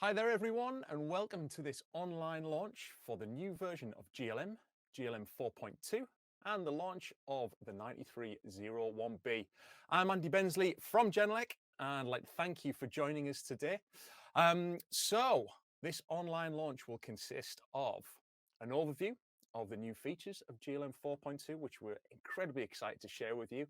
Hi there everyone, and welcome to this online launch for the new version of GLM 4.2 and the launch of the 9301B. I'm Andy Bensley from Genelec, and I'd like to thank you for joining us today. So this online launch will consist of an overview of the new features of GLM 4.2, which we're incredibly excited to share with you,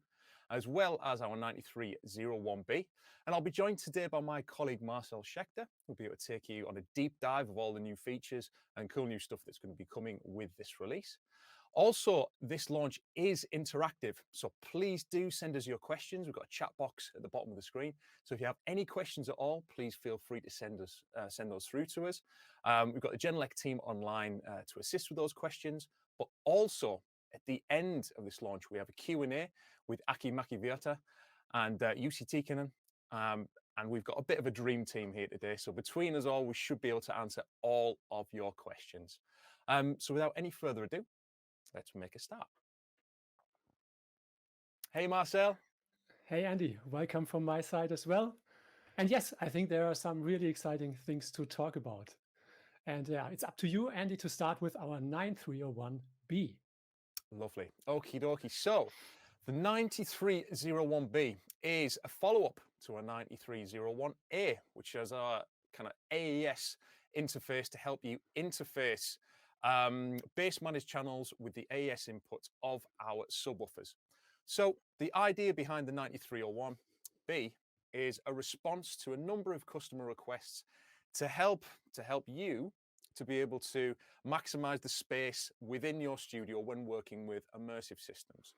as well as our 9301B. And I'll be joined today by my colleague Marcel Schechter, who'll be able to take you on a deep dive of all the new features and cool new stuff that's going to be coming with this release. Also, this launch is interactive, so please do send us your questions. We've got a chat box at the bottom of the screen, so if you have any questions at all, please feel free to send those through to us. We've got the Genelec team online to assist with those questions, but also at the end of this launch, we have a Q&A with Aki Makivirta and Jussi Tikkanen, and we've got a bit of a dream team here today. So between us all, we should be able to answer all of your questions. So without any further ado, let's make a start. Hey, Marcel. Hey, Andy. Welcome from my side as well. And yes, I think there are some really exciting things to talk about. And yeah, it's up to you, Andy, to start with our 9301B. Lovely. Okie dokie. So the 9301B is a follow-up to a 9301A, which has a kind of AES interface to help you interface bass managed channels with the AES inputs of our subwoofers. So the idea behind the 9301B is a response to a number of customer requests to help you to be able to maximize the space within your studio when working with immersive systems.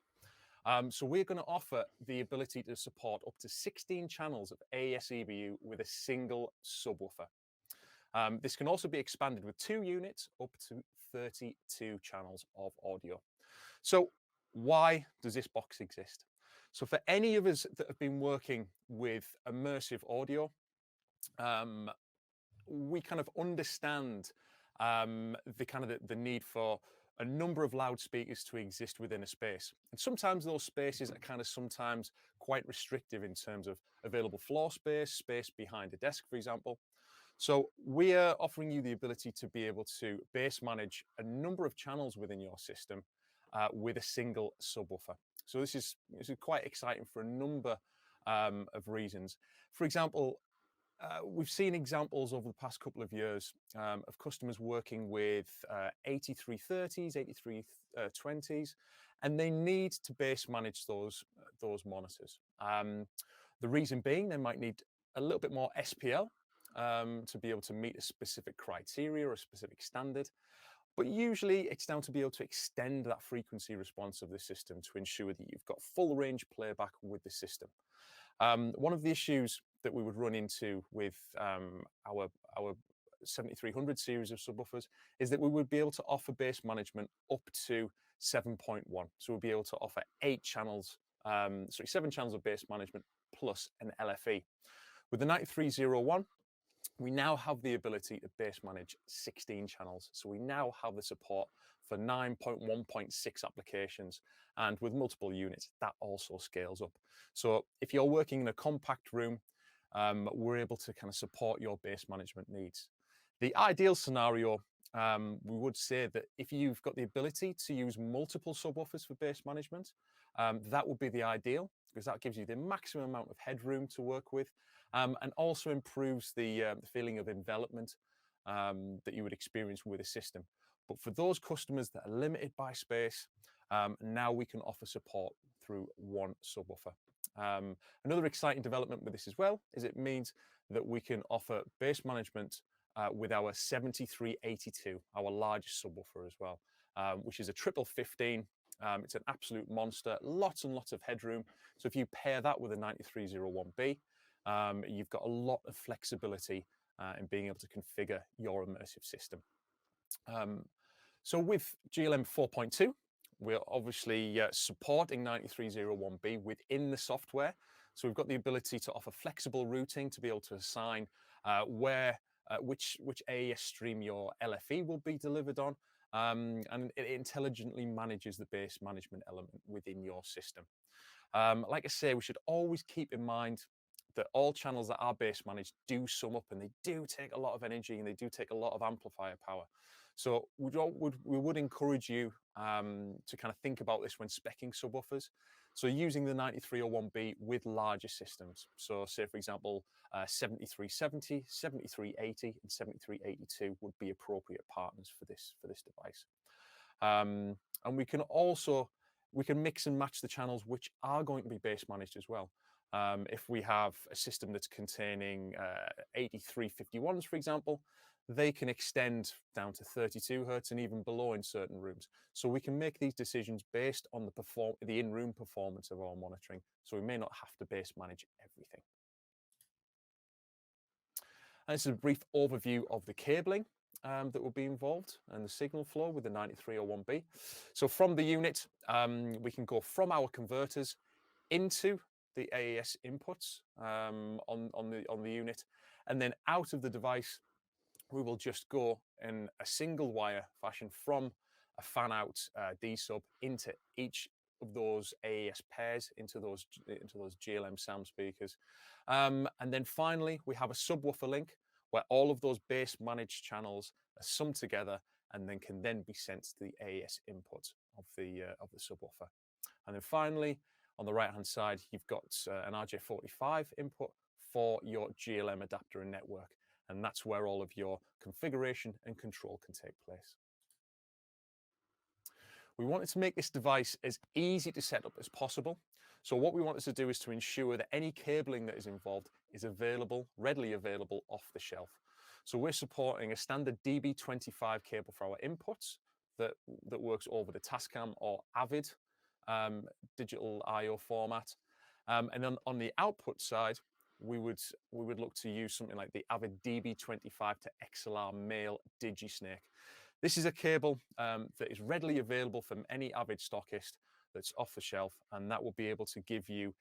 So we're going to offer the ability to support up to 16 channels of AES EBU with a single subwoofer. This can also be expanded with 2 units up to 32 channels of audio. So why does this box exist? So for any of us that have been working with immersive audio, we kind of understand the need for a number of loudspeakers to exist within a space. And sometimes those spaces are sometimes quite restrictive in terms of available floor space, space behind a desk, for example. So we are offering you the ability to be able to bass manage a number of channels within your system with a single subwoofer. So this is quite exciting for a number of reasons. For example, we've seen examples over the past couple of years of customers working with 8330s, 8320s, and they need to bass manage those monitors. The reason being they might need a little bit more SPL to be able to meet a specific criteria or a specific standard. But usually it's down to be able to extend that frequency response of the system to ensure that you've got full range playback with the system. One of the issues that we would run into with our 7300 series of subwoofers is that we would be able to offer bass management up to 7.1. So we'll be able to offer 7 channels of bass management plus an LFE. With the 9301, we now have the ability to bass manage 16 channels. So we now have the support for 9.1.6 applications, and with multiple units, that also scales up. So if you're working in a compact room, we're able to kind of support your bass management needs. The ideal scenario, we would say that if you've got the ability to use multiple subwoofers for bass management, that would be the ideal, because that gives you the maximum amount of headroom to work with, and also improves the feeling of envelopment that you would experience with a system. But for those customers that are limited by space, now we can offer support through one subwoofer. Another exciting development with this as well is it means that we can offer bass management with our 7382, our largest subwoofer as well, which is a triple 15. It's an absolute monster, lots and lots of headroom. So if you pair that with a 9301B, you've got a lot of flexibility in being able to configure your immersive system. So with GLM 4.2, we're obviously supporting 9301B within the software. So we've got the ability to offer flexible routing to be able to assign which AES stream your LFE will be delivered on. And it intelligently manages the bass management element within your system. Like I say, we should always keep in mind that all channels that are bass managed do sum up, and they do take a lot of energy, and they do take a lot of amplifier power. So we would encourage you to kind of think about this when speccing subwoofers. So using the 9301B with larger systems. So say, for example, 7370, 7380, and 7382 would be appropriate partners for this device. And we can mix and match the channels which are going to be bass managed as well. If we have a system that's containing 8351s, for example, they can extend down to 32 hertz and even below in certain rooms. So we can make these decisions based on the in-room performance of our monitoring. So we may not have to bass manage everything. And this is a brief overview of the cabling that will be involved and the signal flow with the 9301B. So from the unit, we can go from our converters into the AES inputs on the unit, and then out of the device we will just go in a single wire fashion from a fan out D sub into each of those AES pairs into those GLM sound speakers, and then finally we have a subwoofer link where all of those bass managed channels are summed together and then can be sent to the AES input of the subwoofer. And then finally, on the right hand side, you've got an RJ45 input for your GLM adapter and network, and that's where all of your configuration and control can take place. We wanted to make this device as easy to set up as possible. So what we wanted to do is to ensure that any cabling that is involved is readily available off the shelf. So we're supporting a standard DB25 cable for our inputs that works over the Tascam or Avid digital I/O format. And then on the output side, we would look to use something like the Avid DB25 to XLR male DigiSnake. This is a cable that is readily available from any Avid stockist that's off the shelf, and that will be able to give you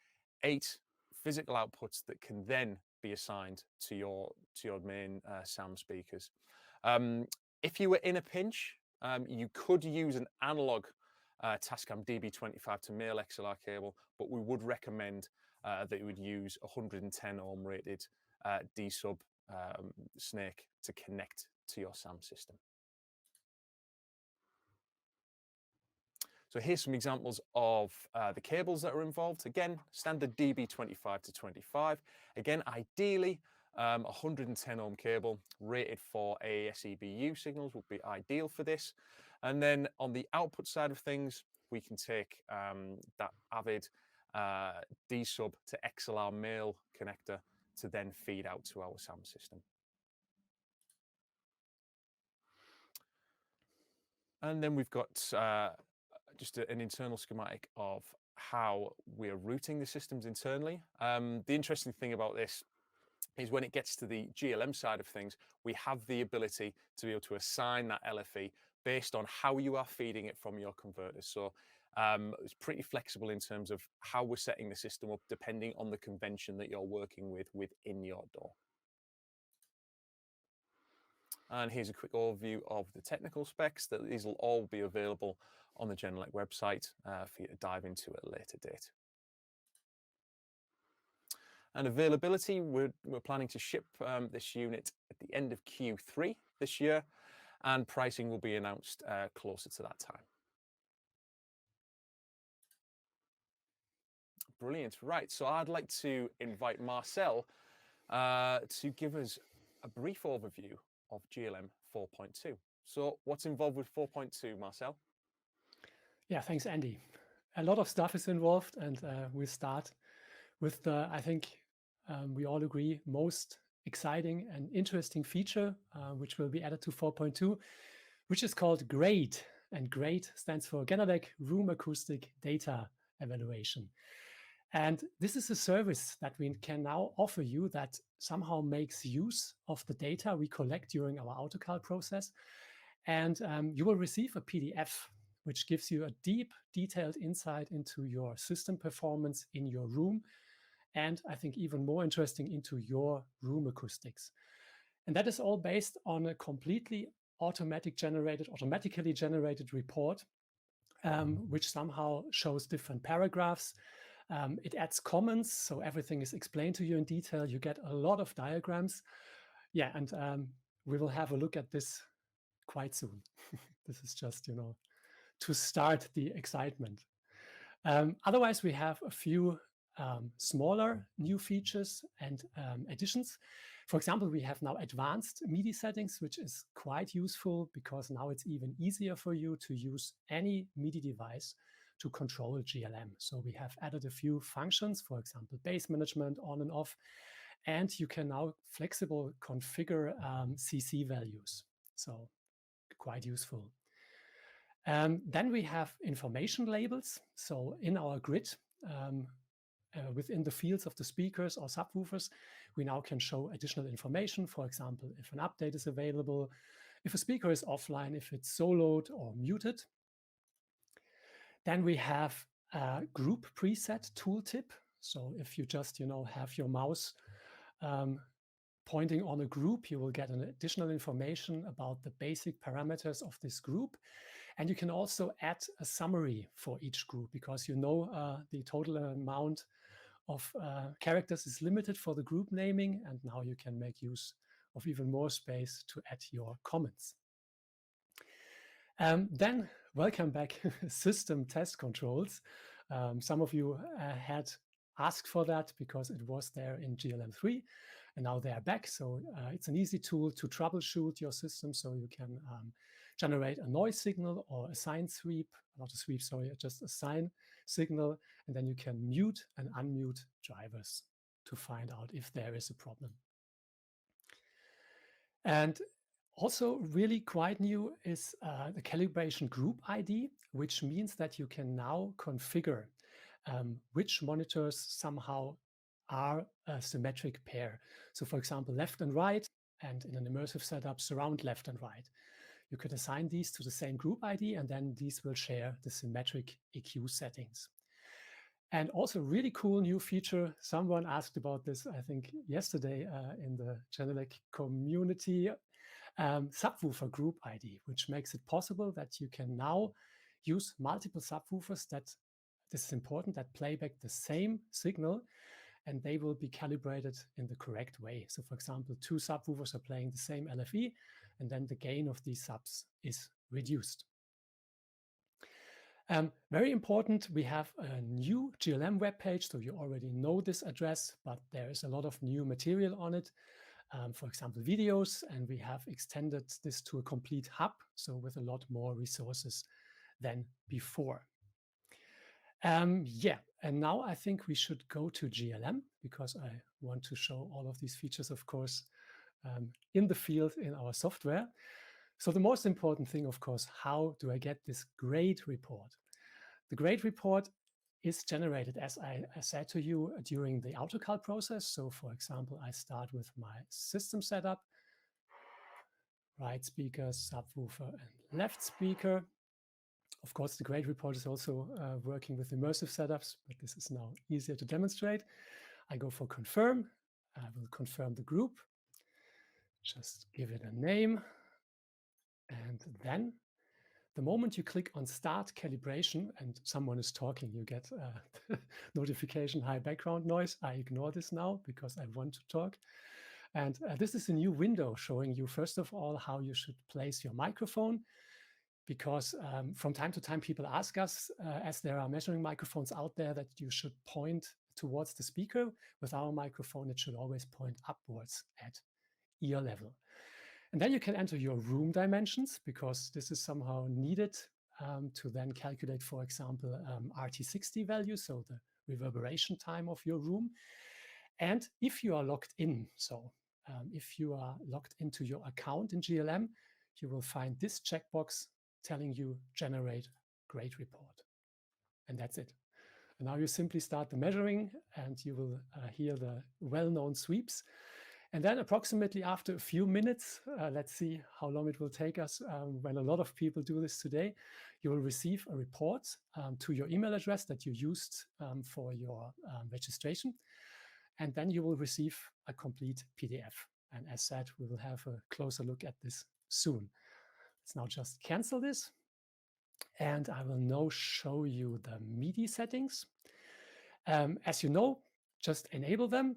8 physical outputs that can then be assigned to your main SAM speakers. If you were in a pinch, you could use an analog Tascam DB25 to male XLR cable, but we would recommend that you would use a 110 ohm rated D sub snake to connect to your SAM system. So here's some examples of the cables that are involved. Again, standard DB25 to 25. Again, ideally, 110 ohm cable rated for AES EBU signals would be ideal for this. And then on the output side of things, we can take that Avid D sub to XLR male connector to then feed out to our SAM system. And then we've got just an internal schematic of how we're routing the systems internally. The interesting thing about this is when it gets to the GLM side of things, we have the ability to be able to assign that LFE based on how you are feeding it from your converters. So it's pretty flexible in terms of how we're setting the system up, depending on the convention that you're working with within your DAW. And here's a quick overview of the technical specs. These will all be available on the Genelec website for you to dive into at a later date. And availability, we're planning to ship this unit at the end of Q3 this year, and pricing will be announced closer to that time. Brilliant. Right, so I'd like to invite Marcel to give us a brief overview of GLM 4.2. So what's involved with 4.2, Marcel? Yeah, thanks, Andy. A lot of stuff is involved, and we'll start with the, I think we all agree, most exciting and interesting feature, which will be added to 4.2, which is called GRADE. And GRADE stands for Genelec Room Acoustic Data Evaluation. And this is a service that we can now offer you that somehow makes use of the data we collect during our AutoCal process. And you will receive a PDF, which gives you a deep, detailed insight into your system performance in your room. And I think even more interesting, into your room acoustics. And that is all based on a completely automatically generated report, which somehow shows different paragraphs It adds comments, so everything is explained to you in detail. You get a lot of diagrams. Yeah, and we will have a look at this quite soon. This is just, to start the excitement. Otherwise, we have a few smaller new features and additions. For example, we have now advanced MIDI settings, which is quite useful because now it's even easier for you to use any MIDI device to control GLM. So we have added a few functions, for example, bass management on and off, and you can now flexible configure CC values. So quite useful. Then we have information labels. So in our grid, within the fields of the speakers or subwoofers, we now can show additional information. For example, if an update is available, if a speaker is offline, if it's soloed or muted. Then we have a group preset tooltip. So if you just, have your mouse pointing on a group, you will get an additional information about the basic parameters of this group. And you can also add a summary for each group because the total amount of characters is limited for the group naming. And now you can make use of even more space to add your comments. Then welcome back, system test controls. Some of you had asked for that because it was there in GLM 3 and now they are back. So it's an easy tool to troubleshoot your system. So you can generate a noise signal or a sine sweep, not a sweep, sorry, just a sine signal. And then you can mute and unmute drivers to find out if there is a problem. And also really quite new is the calibration group ID, which means that you can now configure which monitors somehow are a symmetric pair. So for example, left and right, and in an immersive setup, surround left and right. You could assign these to the same group ID, and then these will share the symmetric EQ settings. And also really cool new feature. Someone asked about this, I think, yesterday in the Genelec community. Subwoofer group ID, which makes it possible that you can now use multiple subwoofers that, this is important, that play back the same signal and they will be calibrated in the correct way. So for example, two subwoofers are playing the same LFE and then the gain of these subs is reduced. Very important, we have a new GLM webpage, so you already know this address, but there is a lot of new material on it. For example, videos, and we have extended this to a complete hub, so with a lot more resources than before. Yeah, and now I think we should go to GLM because I want to show all of these features, of course, in the field in our software. So the most important thing, of course, how do I get this GRADE report? The GRADE report is generated, as I said to you, during the AutoCal process. So for example, I start with my system setup, right speaker, subwoofer, and left speaker. Of course, the GRADE report is also working with immersive setups, but this is now easier to demonstrate. I go for confirm. I will confirm the group. Just give it a name. And then the moment you click on Start Calibration and someone is talking, you get a notification, high background noise. I ignore this now because I want to talk. And this is a new window showing you, first of all, how you should place your microphone. Because from time to time, people ask us, as there are measuring microphones out there, that you should point towards the speaker. With our microphone, it should always point upwards at ear level. And then you can enter your room dimensions, because this is somehow needed to then calculate, for example, RT60 values, so the reverberation time of your room. And if you are logged in, so if you are logged into your account in GLM, you will find this checkbox telling you generate GRADE report. And that's it. And now you simply start the measuring and you will hear the well-known sweeps. And then approximately after a few minutes, let's see how long it will take us when a lot of people do this today, you will receive a report to your email address that you used for your registration. And then you will receive a complete PDF. And as said, we will have a closer look at this soon. Let's now just cancel this. And I will now show you the MIDI settings. As you know, just enable them,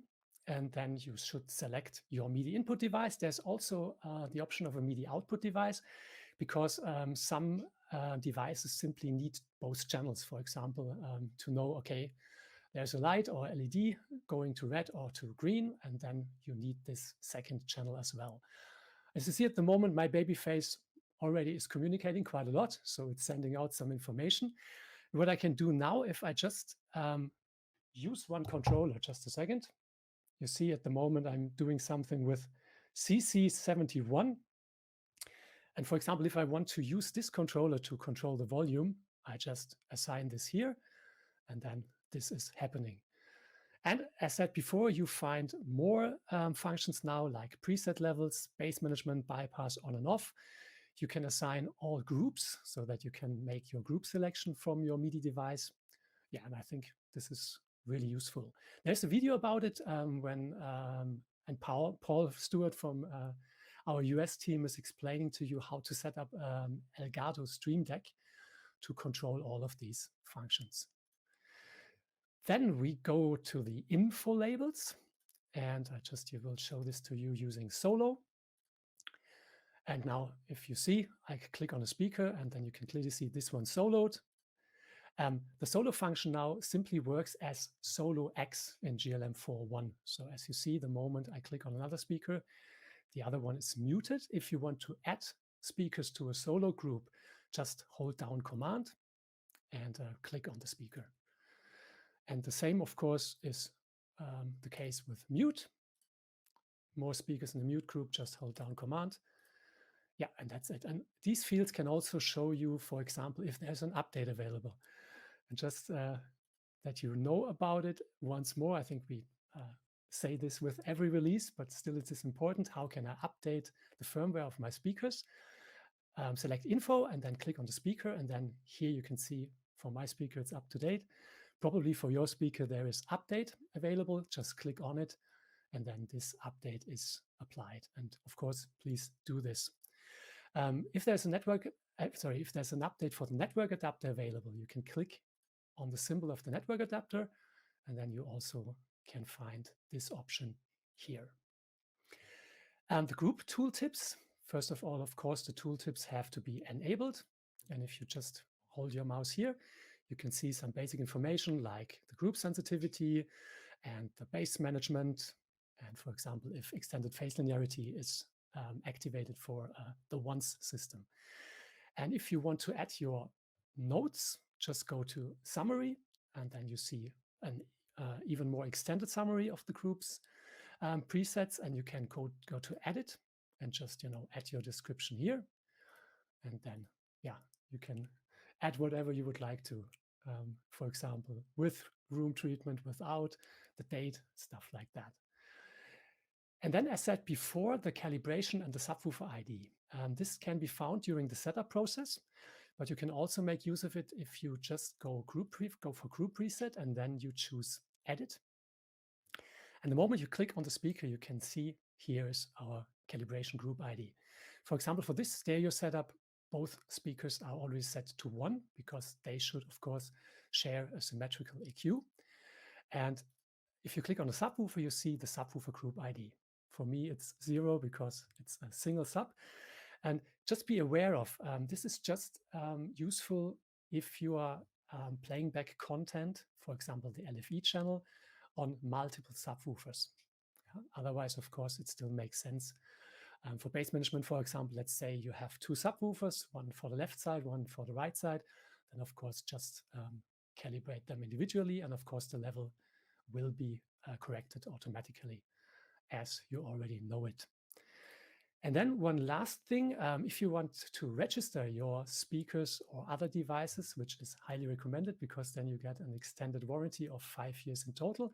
and then you should select your MIDI input device. There's also the option of a MIDI output device, because some devices simply need both channels, for example, to know, okay, there's a light or LED going to red or to green, and then you need this second channel as well. As you see at the moment, my baby face already is communicating quite a lot, so it's sending out some information. What I can do now, if I just use one controller, just a second. You see at the moment I'm doing something with CC71. And for example, if I want to use this controller to control the volume, I just assign this here, and then this is happening. And as said before, you find more functions now, like preset levels, bass management, bypass, on and off. You can assign all groups so that you can make your group selection from your MIDI device. Yeah, and I think this is really useful. There's a video about it and Paul Stewart from our US team is explaining to you how to set up Elgato Stream Deck to control all of these functions. Then we go to the info labels, and I just will show this to you using Solo. And now if you see, I click on a speaker, and then you can clearly see this one soloed. The solo function now simply works as solo X in GLM 4.1. So as you see, the moment I click on another speaker, the other one is muted. If you want to add speakers to a solo group, just hold down Command and click on the speaker. And the same, of course, is the case with mute. More speakers in the mute group, just hold down Command. Yeah, and that's it. And these fields can also show you, for example, if there's an update available. And just that you know about it once more, I think we say this with every release, but still it is important. How can I update the firmware of my speakers? Select info and then click on the speaker. And then here you can see for my speaker, it's up to date. Probably for your speaker, there is update available. Just click on it. And then this update is applied. And of course, please do this. If there's a network, if there's an update for the network adapter available, you can click on the symbol of the network adapter, and then you also can find this option here. And the group tooltips, first of all, of course, the tooltips have to be enabled. And if you just hold your mouse here, you can see some basic information like the group sensitivity and the bass management. And for example, if extended phase linearity is activated for the once system. And if you want to add your notes, just go to summary, and then you see an even more extended summary of the group's presets, and you can go to edit and just add your description here, and then you can add whatever you would like to, for example, with room treatment, without, the date, stuff like that. And then, as said before, the calibration and the subwoofer ID. This can be found during the setup process, but you can also make use of it if you just go for group preset and then you choose edit. And the moment you click on the speaker, you can see here's our calibration group ID. For example, for this stereo setup, both speakers are already set to 1 because they should, of course, share a symmetrical EQ. And if you click on the subwoofer, you see the subwoofer group ID. For me, it's 0 because it's a single sub. And just be aware of, this is just useful if you are playing back content, for example, the LFE channel, on multiple subwoofers. Otherwise, of course, it still makes sense. For bass management, for example, let's say you have 2 subwoofers, one for the left side, one for the right side, then of course just calibrate them individually, and of course the level will be corrected automatically, as you already know it. And then one last thing, if you want to register your speakers or other devices, which is highly recommended because then you get an extended warranty of 5 years in total,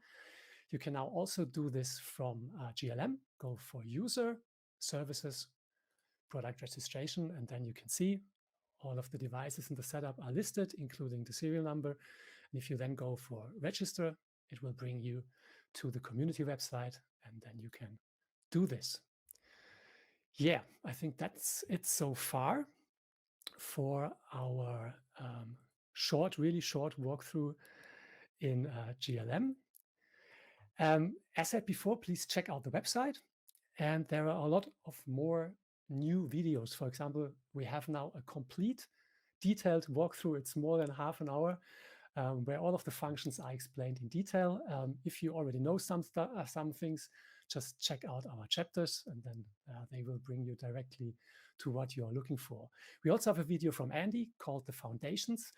you can now also do this from GLM, go for user, services, product registration, and then you can see all of the devices in the setup are listed, including the serial number. And if you then go for register, it will bring you to the community website, and then you can do this. Yeah, I think that's it so far for our really short walkthrough in GLM. As said before, please check out the website. And there are a lot of more new videos. For example, we have now a complete detailed walkthrough. It's more than half an hour where all of the functions are explained in detail. If you already know some things, just check out our chapters and then they will bring you directly to what you are looking for. We also have a video from Andy called The Foundations,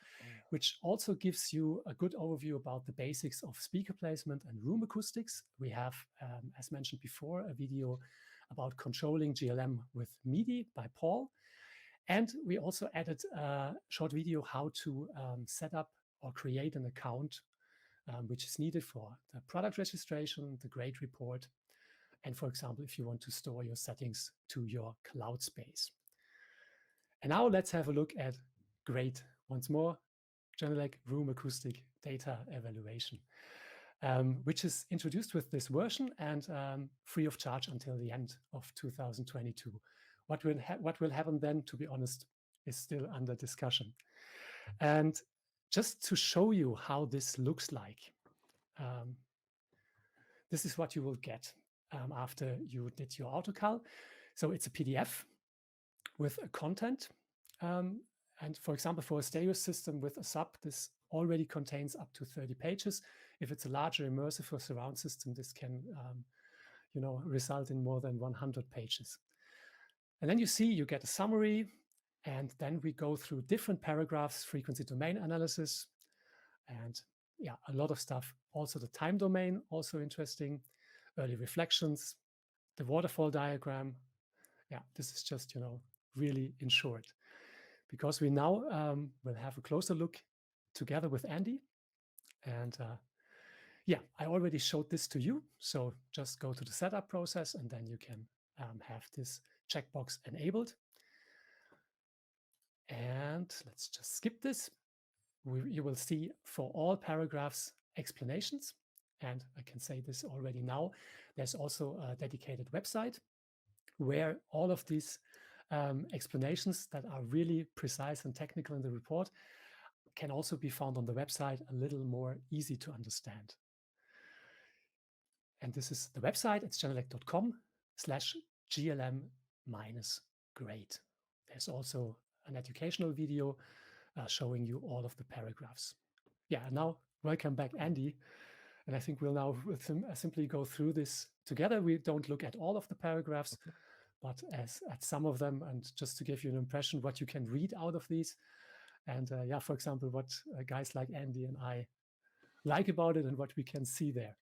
which also gives you a good overview about the basics of speaker placement and room acoustics. We have, as mentioned before, a video about controlling GLM with MIDI by Paul. And we also added a short video how to set up or create an account which is needed for the product registration, the GRADE report, and for example, if you want to store your settings to your cloud space. And now let's have a look at GRADE once more, Genelec Room Acoustic Data Evaluation, which is introduced with this version and free of charge until the end of 2022. What will happen then, to be honest, is still under discussion. And just to show you how this looks like, this is what you will get after you did your AutoCal. So it's a PDF with a content. And for example, for a stereo system with a sub, this already contains up to 30 pages. If it's a larger immersive or surround system, this can result in more than 100 pages. And then you get a summary, and then we go through different paragraphs, frequency domain analysis, and yeah, a lot of stuff. Also the time domain, also interesting, early reflections, the waterfall diagram. Yeah, this is just, really in short, because we now will have a closer look together with Andy. And yeah, I already showed this to you. So just go to the setup process and then you can have this checkbox enabled. And let's just skip this. You will see for all paragraphs explanations. And I can say this already now. There's also a dedicated website where all of these explanations that are really precise and technical in the report can also be found on the website, a little more easy to understand. And this is the website. It's genelec.com/GLM-grade. There's also an educational video showing you all of the paragraphs. Yeah, now welcome back, Andy. And I think we'll now simply go through this together. We don't look at all of the paragraphs, but at some of them, and just to give you an impression what you can read out of these. And yeah, for example, what guys like Andy and I like about it and what we can see there.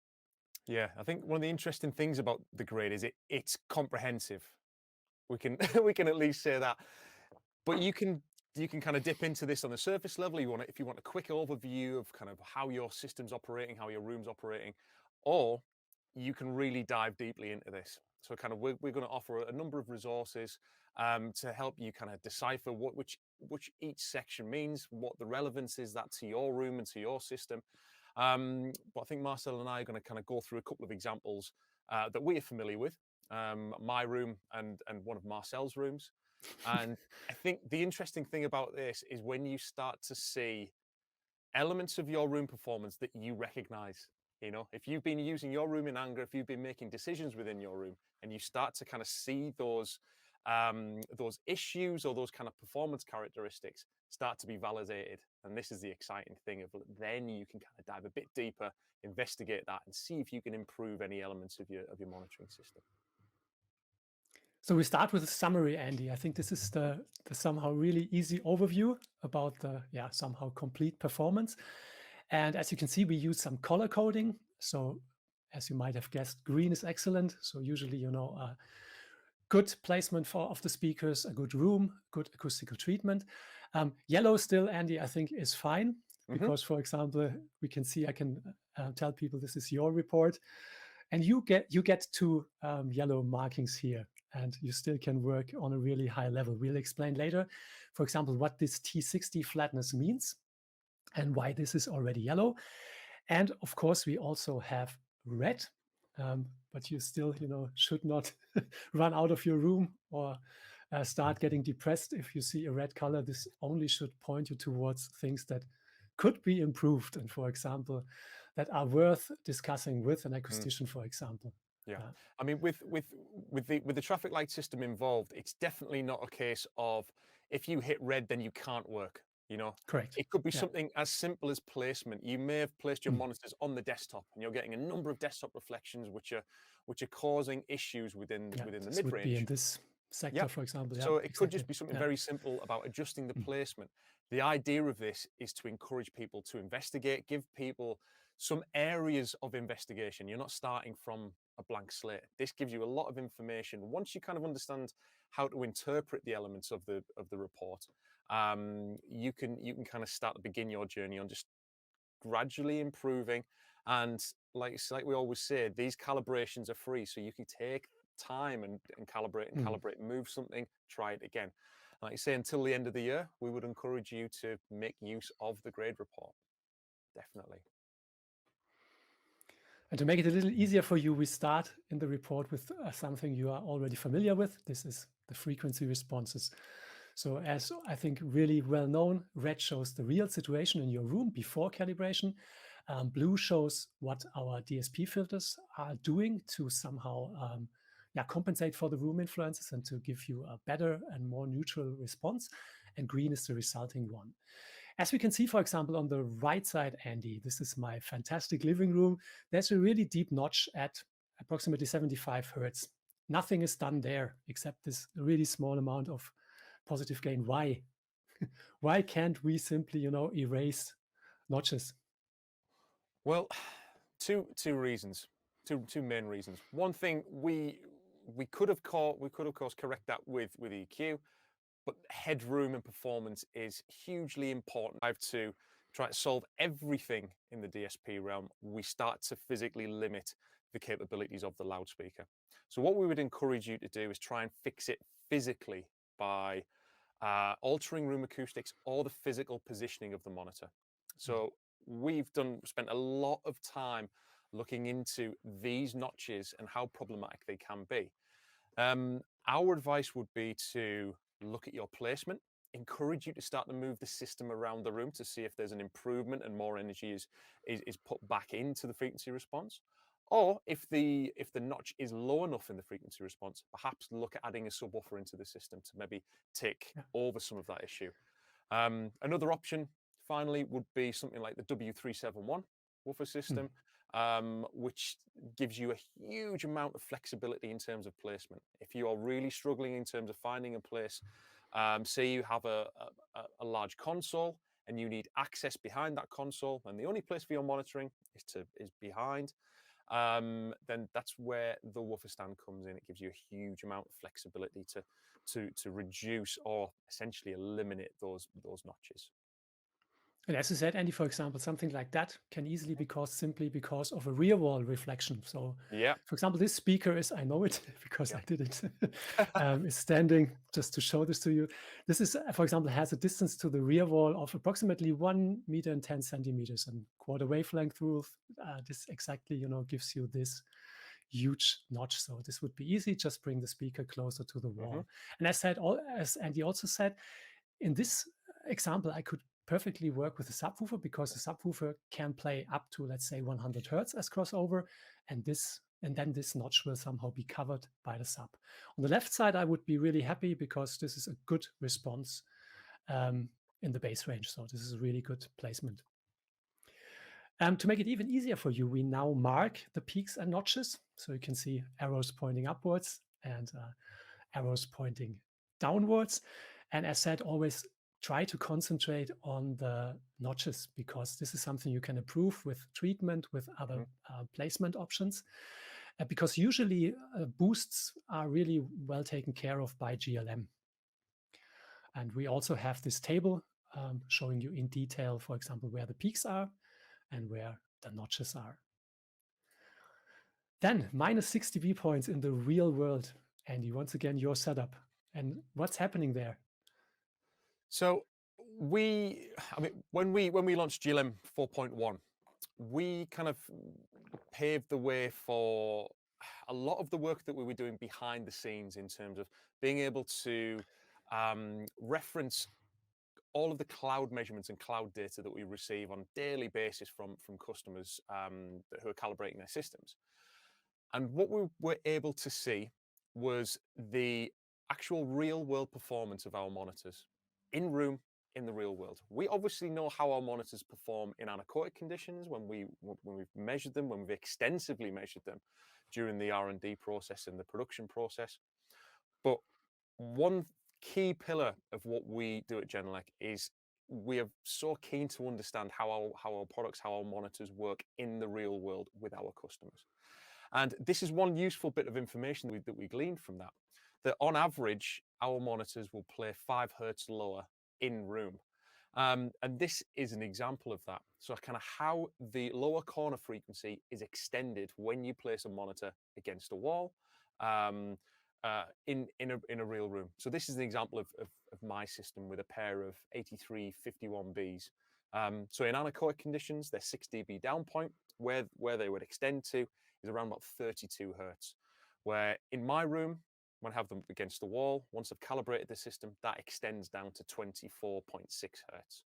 Yeah, I think one of the interesting things about the GRADE is it's comprehensive. We can we can at least say that. But you can kind of dip into this on the surface level. If you want a quick overview of kind of how your system's operating, how your room's operating, or you can really dive deeply into this. So kind of we're going to offer a number of resources to help you kind of decipher which each section means, what the relevance is that to your room and to your system. But I think Marcel and I are going to kind of go through a couple of examples that we are familiar with, my room and one of Marcel's rooms. And I think the interesting thing about this is when you start to see elements of your room performance that you recognize. If you've been using your room in anger, if you've been making decisions within your room, and you start to kind of see those issues or those kind of performance characteristics start to be validated. And this is the exciting thing of then you can kind of dive a bit deeper, investigate that, and see if you can improve any elements of your monitoring system. So we start with a summary, Andy. I think this is the somehow really easy overview about the somehow complete performance. And as you can see, we use some color coding. So as you might have guessed, green is excellent. So usually, a good placement of the speakers, a good room, good acoustical treatment. Yellow still, Andy, I think is fine. Because, for example, we can see, I can tell people this is your report. And you get 2 yellow markings here. And you still can work on a really high level. We'll explain later, for example, what this T60 flatness means and why this is already yellow. And of course, we also have red, but you still, should not run out of your room or start getting depressed if you see a red color. This only should point you towards things that could be improved, and for example, that are worth discussing with an Mm. acoustician, for example. Yeah, I mean, with the traffic light system involved, it's definitely not a case of if you hit red, then you can't work. You know, Correct. it could be Yeah. something as simple as placement. You may have placed your Mm. monitors on the desktop, and you're getting a number of desktop reflections, which are causing issues within Yeah. the This mid would be in range. this Yeah. sector, for example. Yeah, So it could exactly. just be something Yeah. very simple about adjusting the Mm. placement. The idea of this is to encourage people to investigate, give people some areas of investigation. You're not starting from a blank slate. This gives you a lot of information. Once you kind of understand how to interpret the elements of the report, you can kind of start to begin your journey on just gradually improving. And like we always say, these calibrations are free, so you can take time and calibrate and Mm. calibrate, move something, try it again. Like you say, until the end of the year, we would encourage you to make use of the grade report. Definitely. And to make it a little easier for you, we start in the report with something you are already familiar with. This is the frequency responses. So as I think really well known, red shows the real situation in your room before calibration. Blue shows what our DSP filters are doing to somehow compensate for the room influences and to give you a better and more neutral response. And green is the resulting one. As we can see, for example, on the right side, Andy, this is my fantastic living room. There's a really deep notch at approximately 75 hertz. Nothing is done there except this really small amount of positive gain. Why? Why can't we simply, erase notches? Well, two reasons, two main reasons. One thing we could of course correct that with EQ, but headroom and performance is hugely important. I have to try to solve everything in the DSP realm. We start to physically limit the capabilities of the loudspeaker. So what we would encourage you to do is try and fix it physically by altering room acoustics or the physical positioning of the monitor. So we've spent a lot of time looking into these notches and how problematic they can be. Our advice would be to look at your placement, encourage you to start to move the system around the room to see if there's an improvement and more energy is put back into the frequency response. Or if the notch is low enough in the frequency response, perhaps look at adding a subwoofer into the system to maybe take over some of that issue. Another option, finally, would be something like the W371 woofer system, which gives you a huge amount of flexibility in terms of placement. If you are really struggling in terms of finding a place, say you have a large console and you need access behind that console, and the only place for your monitoring is behind, then that's where the woofer stand comes in. It gives you a huge amount of flexibility to reduce or essentially eliminate those notches. And as you said, Andy, for example, something like that can easily be caused simply because of a rear wall reflection. So, Yeah, for example, this speaker is, I know it because yeah. I did it, is standing, just to show this to you. This is, for example, has a distance to the rear wall of approximately 1 meter and 10 centimeters, and quarter wavelength rule. This exactly, gives you this huge notch. So this would be easy. Just bring the speaker closer to the wall. And as Andy also said, in this example, I could perfectly work with a subwoofer because the subwoofer can play up to, let's say, 100 hertz as crossover, and then this notch will somehow be covered by the sub. On the left side, I would be really happy because this is a good response in the bass range. So this is a really good placement. To make it even easier for you, we now mark the peaks and notches. So you can see arrows pointing upwards and arrows pointing downwards. And as said, always try to concentrate on the notches because this is something you can improve with treatment, with other placement options. Because usually boosts are really well taken care of by GLM. And we also have this table showing you in detail, for example, where the peaks are and where the notches are. Then minus 6 dB points in the real world. Andy, once again, your setup. And what's happening there? So when we launched GLM 4.1, we kind of paved the way for a lot of the work that we were doing behind the scenes in terms of being able to reference all of the cloud measurements and cloud data that we receive on a daily basis from customers who are calibrating their systems. And what we were able to see was the actual real world performance of our monitors in room in the real world. We obviously know how our monitors perform in anechoic conditions when we've measured them, when we've extensively measured them during the R&D process and the production process. But one key pillar of what we do at Genelec is we are so keen to understand how our products, how our monitors work in the real world with our customers. And this is one useful bit of information that we gleaned from that on average, our monitors will play 5 hertz lower in room. And this is an example of that. So kind of how the lower corner frequency is extended when you place a monitor against a wall in a real room. So this is an example of my system with a pair of 8351Bs. So in anechoic conditions, they're 6 dB down point. Where they would extend to is around about 32 hertz. Where in my room, when I have them against the wall, once I've calibrated the system, that extends down to 24.6 hertz.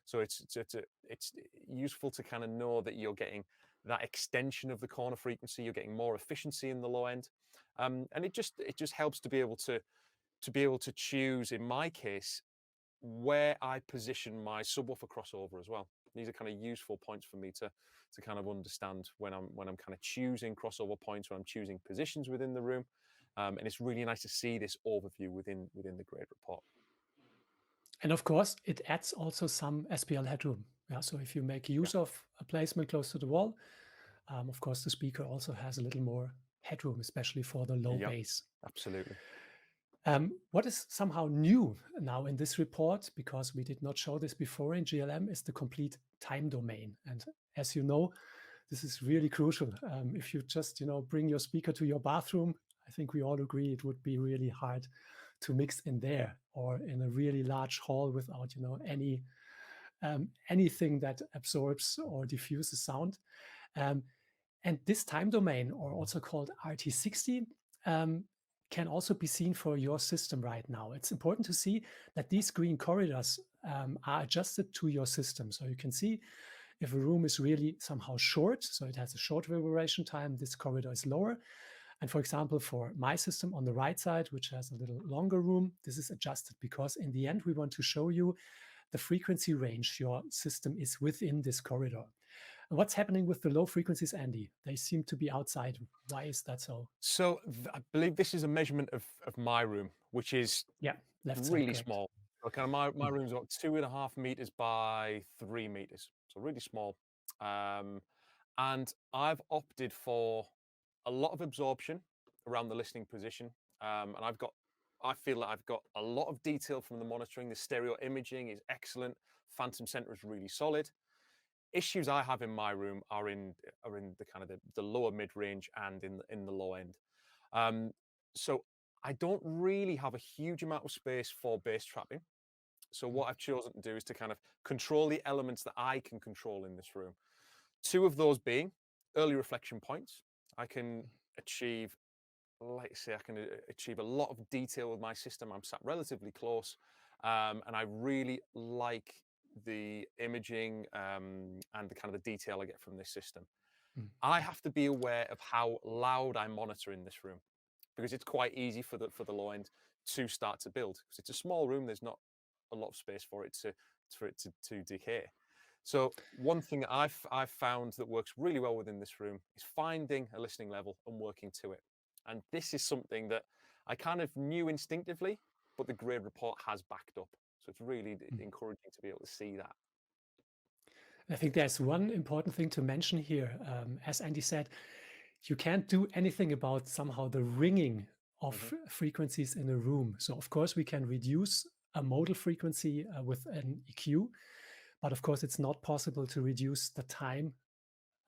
So it's useful to kind of know that you're getting that extension of the corner frequency. You're getting more efficiency in the low end, and it just helps to be able to choose, in my case, where I position my subwoofer crossover as well. These are kind of useful points for me to kind of understand when I'm kind of choosing crossover points, when I'm choosing positions within the room. And it's really nice to see this overview within the GRADE report. And of course, it adds also some SPL headroom. Yeah, so if you make use of a placement close to the wall, of course, the speaker also has a little more headroom, especially for the low bass. Absolutely. What is somehow new now in this report, because we did not show this before in GLM, is the complete time domain. And as you know, this is really crucial. If you just bring your speaker to your bathroom, I think we all agree it would be really hard to mix in there or in a really large hall without anything that absorbs or diffuses sound. And this time domain, or also called RT60, can also be seen for your system right now. It's important to see that these green corridors are adjusted to your system. So you can see if a room is really somehow short, so it has a short reverberation time, this corridor is lower. And for example, for my system on the right side, which has a little longer room, this is adjusted because in the end, we want to show you the frequency range your system is within this corridor. And what's happening with the low frequencies, Andy? They seem to be outside. Why is that so? So I believe this is a measurement of my room, which is really small. So kind of my room's about 2.5 meters by 3 meters, so really small. And I've opted for a lot of absorption around the listening position, and I feel that I've got a lot of detail from the monitoring. The stereo imaging is excellent. Phantom center is really solid. Issues I have in my room are in the kind of the lower mid range and in the low end. So I don't really have a huge amount of space for bass trapping. So what I've chosen to do is to kind of control the elements that I can control in this room. 2 of those being early reflection points. I can achieve, like I say, I can achieve a lot of detail with my system. I'm sat relatively close, and I really like the imaging and the kind of the detail I get from this system. I have to be aware of how loud I monitor in this room, because it's quite easy for the low end to start to build, because it's a small room. There's not a lot of space for it to decay. So one thing that I've found that works really well within this room is finding a listening level and working to it. And this is something that I kind of knew instinctively, but the GRADE report has backed up. So it's really encouraging to be able to see that. I think there's one important thing to mention here. As Andy said, you can't do anything about somehow the ringing of frequencies in a room. So of course we can reduce a modal frequency with an EQ, but of course it's not possible to reduce the time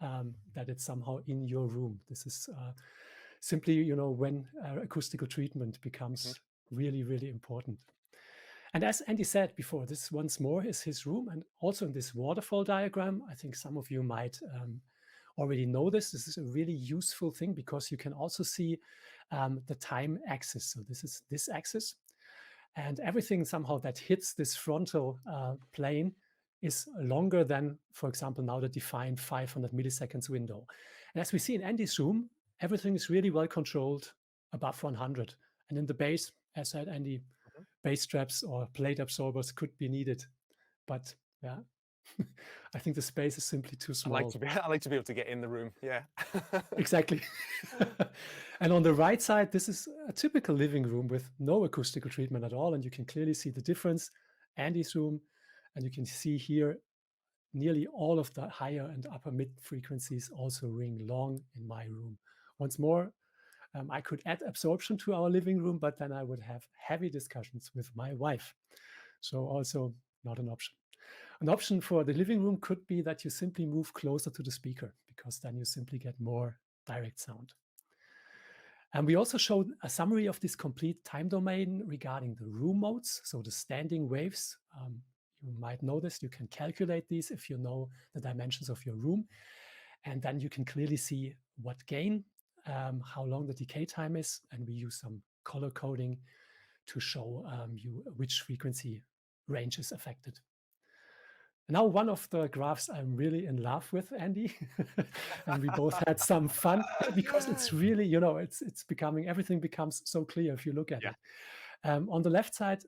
that it's somehow in your room. This is simply, when acoustical treatment becomes really, really important. And as Andy said before, this once more is his room. And also in this waterfall diagram, I think some of you might already know this. This is a really useful thing because you can also see the time axis. So this is this axis. And everything somehow that hits this frontal plane is longer than, for example, now the defined 500 milliseconds window. And as we see in Andy's room, everything is really well controlled above 100. And in the bass, as said Andy, bass straps or plate absorbers could be needed. But yeah, I think the space is simply too small. I like to be able to get in the room. Yeah. Exactly. And on the right side, this is a typical living room with no acoustical treatment at all. And you can clearly see the difference. Andy's room, and you can see here nearly all of the higher and upper mid frequencies also ring long in my room. Once more, I could add absorption to our living room, but then I would have heavy discussions with my wife. So also not an option. An option for the living room could be that you simply move closer to the speaker, because then you simply get more direct sound. And we also showed a summary of this complete time domain regarding the room modes, so the standing waves. You might know this, you can calculate these if you know the dimensions of your room. And then you can clearly see what gain, how long the decay time is, and we use some color coding to show you which frequency range is affected. Now, one of the graphs I'm really in love with, Andy, and we both had some fun because it's really, you know, it's becoming, everything becomes so clear if you look at it. On the left side,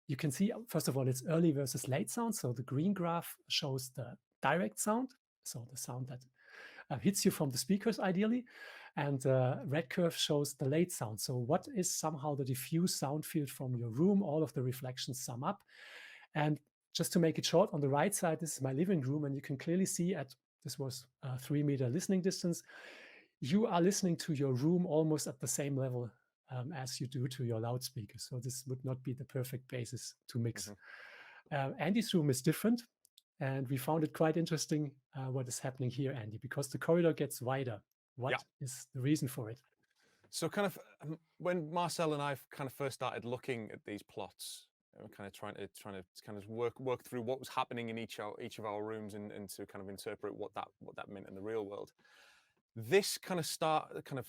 you can see, first of all, it's early versus late sound. So the green graph shows the direct sound, so the sound that hits you from the speakers ideally. And the red curve shows the late sound. So what is somehow the diffuse sound field from your room? All of the reflections sum up. And just to make it short, on the right side, this is my living room, and you can clearly see this was a 3-meter listening distance. You are listening to your room almost at the same level as you do to your loudspeakers. So this would not be the perfect basis to mix. Andy's room is different, and we found it quite interesting what is happening here, Andy, because the corridor gets wider. What is the reason for it? So kind of when Marcel and I kind of first started looking at these plots, kind of trying to kind of work through what was happening in each of our rooms and to kind of interpret what that meant in the real world. This kind of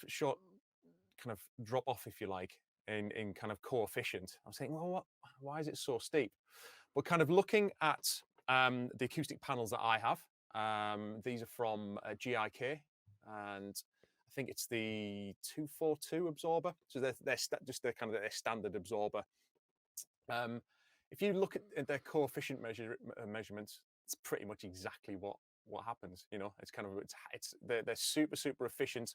short kind of drop off, if you like, in kind of coefficient. I was saying, well, why is it so steep? But kind of looking at the acoustic panels that I have, these are from GIK, and I think it's the 2.2 absorber. So they're just their kind of their standard absorber. If you look at their coefficient measurements, it's pretty much exactly what happens. You know, it's kind of they're super efficient,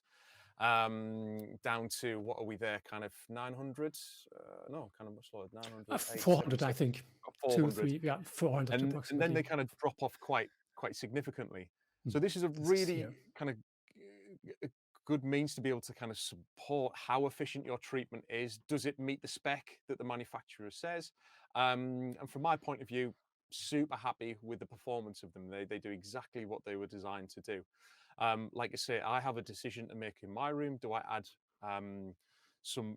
down to what are we there? Kind of 900? No, kind of much lower. 900, 400, I think. 400. 400 and approximately. then they kind of drop off quite significantly. So this is a really kind of a good means to be able to kind of support how efficient your treatment is. Does it meet the spec that the manufacturer says? And from my point of view, super happy with the performance of them. They do exactly what they were designed to do. Like I say, I have a decision to make in my room. Do I add some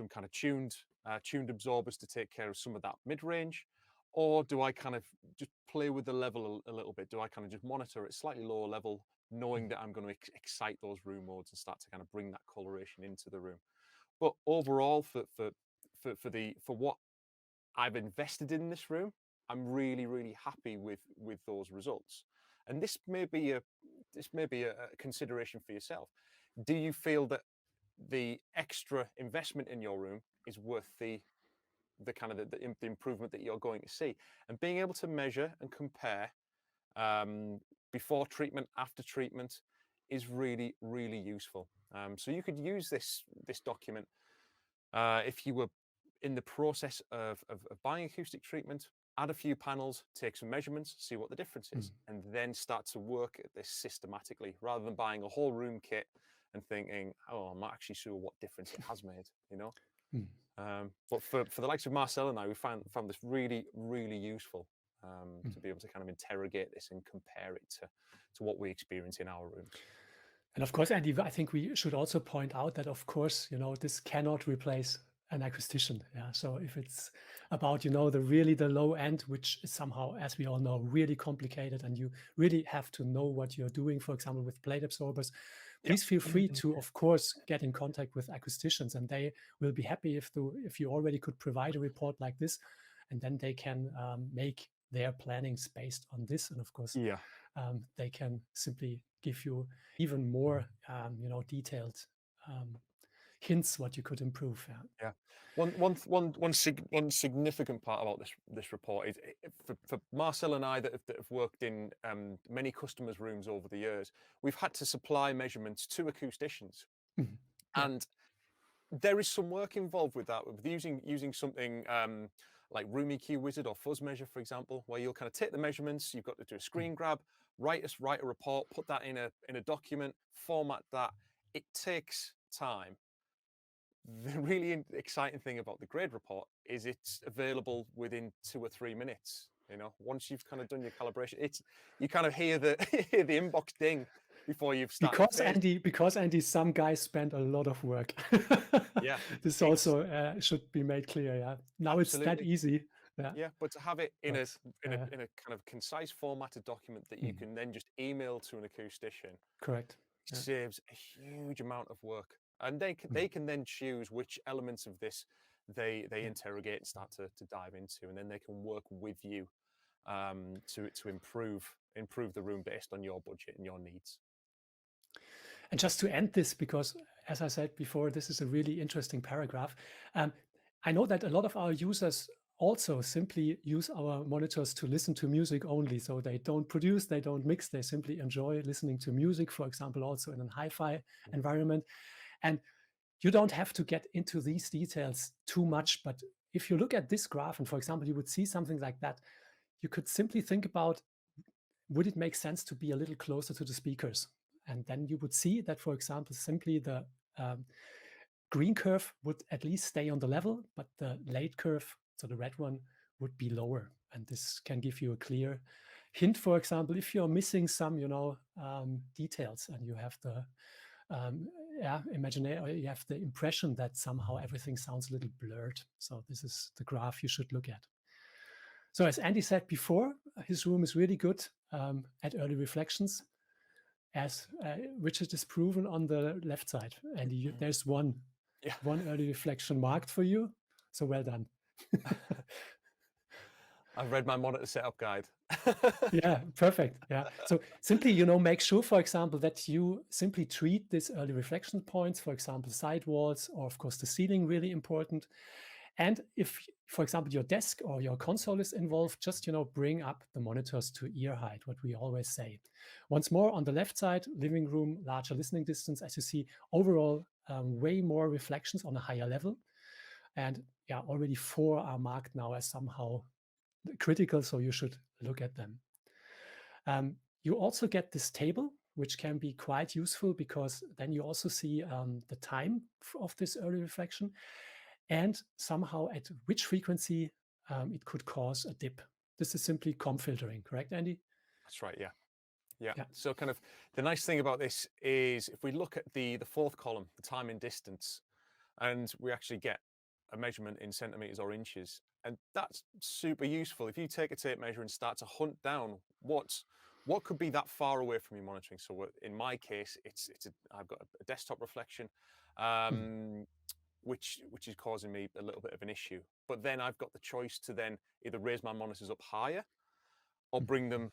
kind of tuned absorbers to take care of some of that mid-range? Or do I kind of just play with the level a little bit? Do I kind of just monitor at slightly lower level, knowing that I'm going to excite those room modes and start to kind of bring that coloration into the room? But overall, for what I've invested in this room, I'm really happy with those results. And this may be a consideration for yourself. Do you feel that the extra investment in your room is worth the kind of the improvement that you're going to see? And being able to measure and compare before treatment, after treatment, is really useful. So you could use this document if you were in the process of buying acoustic treatment, add a few panels, take some measurements, see what the difference is, and then start to work at this systematically, rather than buying a whole room kit and thinking, oh, I'm not actually sure what difference it has made, you know? But for the likes of Marcel and I, we found this really useful to be able to kind of interrogate this and compare it to what we experience in our rooms. And of course, Andy, I think we should also point out that, of course, you know, this cannot replace an acoustician. Yeah. So if it's about, you know, the low end, which is somehow, as we all know, really complicated, and you really have to know what you're doing, for example, with plate absorbers, please feel free to, of course, get in contact with acousticians, and they will be happy if you already could provide a report like this, and then they can make their plannings based on this. And of course, they can simply give you even more, detailed hints what you could improve. Yeah. One significant part about this report is for Marcel and I that have worked in many customers' rooms over the years, we've had to supply measurements to acousticians, and there is some work involved with that, with using something like Room EQ Wizard or Fuzz Measure, for example, where you'll kind of take the measurements, you've got to do a screen grab, write a report, put that in a document, format that. It takes time. The really exciting thing about the GRADE report is it's available within 2 or 3 minutes. Once you've kind of done your calibration, you kind of hear the the inbox ding before you've started. Because Andy, some guys spend a lot of work. Yeah, this also should be made clear. Yeah, now absolutely. It's that easy. Yeah, but to have it in a kind of concise formatted document that you can then just email to an acoustician, correct, saves a huge amount of work, and they can then choose which elements of this they interrogate and start to dive into, and then they can work with you to improve the room based on your budget and your needs. And just to end this, because as I said before, this is a really interesting paragraph. I know that a lot of our users also simply use our monitors to listen to music only. So they don't produce, they don't mix, they simply enjoy listening to music, for example, also in a hi-fi environment. And you don't have to get into these details too much. But if you look at this graph, and for example, you would see something like that, you could simply think about, would it make sense to be a little closer to the speakers? And then you would see that, for example, simply the green curve would at least stay on the level, but the late curve, so the red one, would be lower. And this can give you a clear hint, for example, if you're missing some, details, and you have the you have the impression that somehow everything sounds a little blurred. So this is the graph you should look at. So as Andy said before, his room is really good at early reflections, which is proven on the left side. And there's one early reflection marked for you. So well done. I've read my monitor setup guide. Yeah, perfect. Yeah. So simply, make sure, for example, that you simply treat these early reflection points, for example, sidewalls, or of course the ceiling, really important. And if, for example, your desk or your console is involved, just, bring up the monitors to ear height, what we always say. Once more, on the left side, living room, larger listening distance, as you see, overall, way more reflections on a higher level. And yeah, already 4 are marked now as somehow critical, so you should look at them. You also get this table, which can be quite useful, because then you also see the time of this early reflection, and somehow at which frequency it could cause a dip. This is simply comb filtering, correct, Andy? That's right, yeah. So kind of the nice thing about this is if we look at the 4th column, the time in distance, and we actually get a measurement in centimeters or inches, and that's super useful. If you take a tape measure and start to hunt down what could be that far away from your monitoring. So in my case, I've got a desktop reflection, which is causing me a little bit of an issue. But then I've got the choice to then either raise my monitors up higher or bring them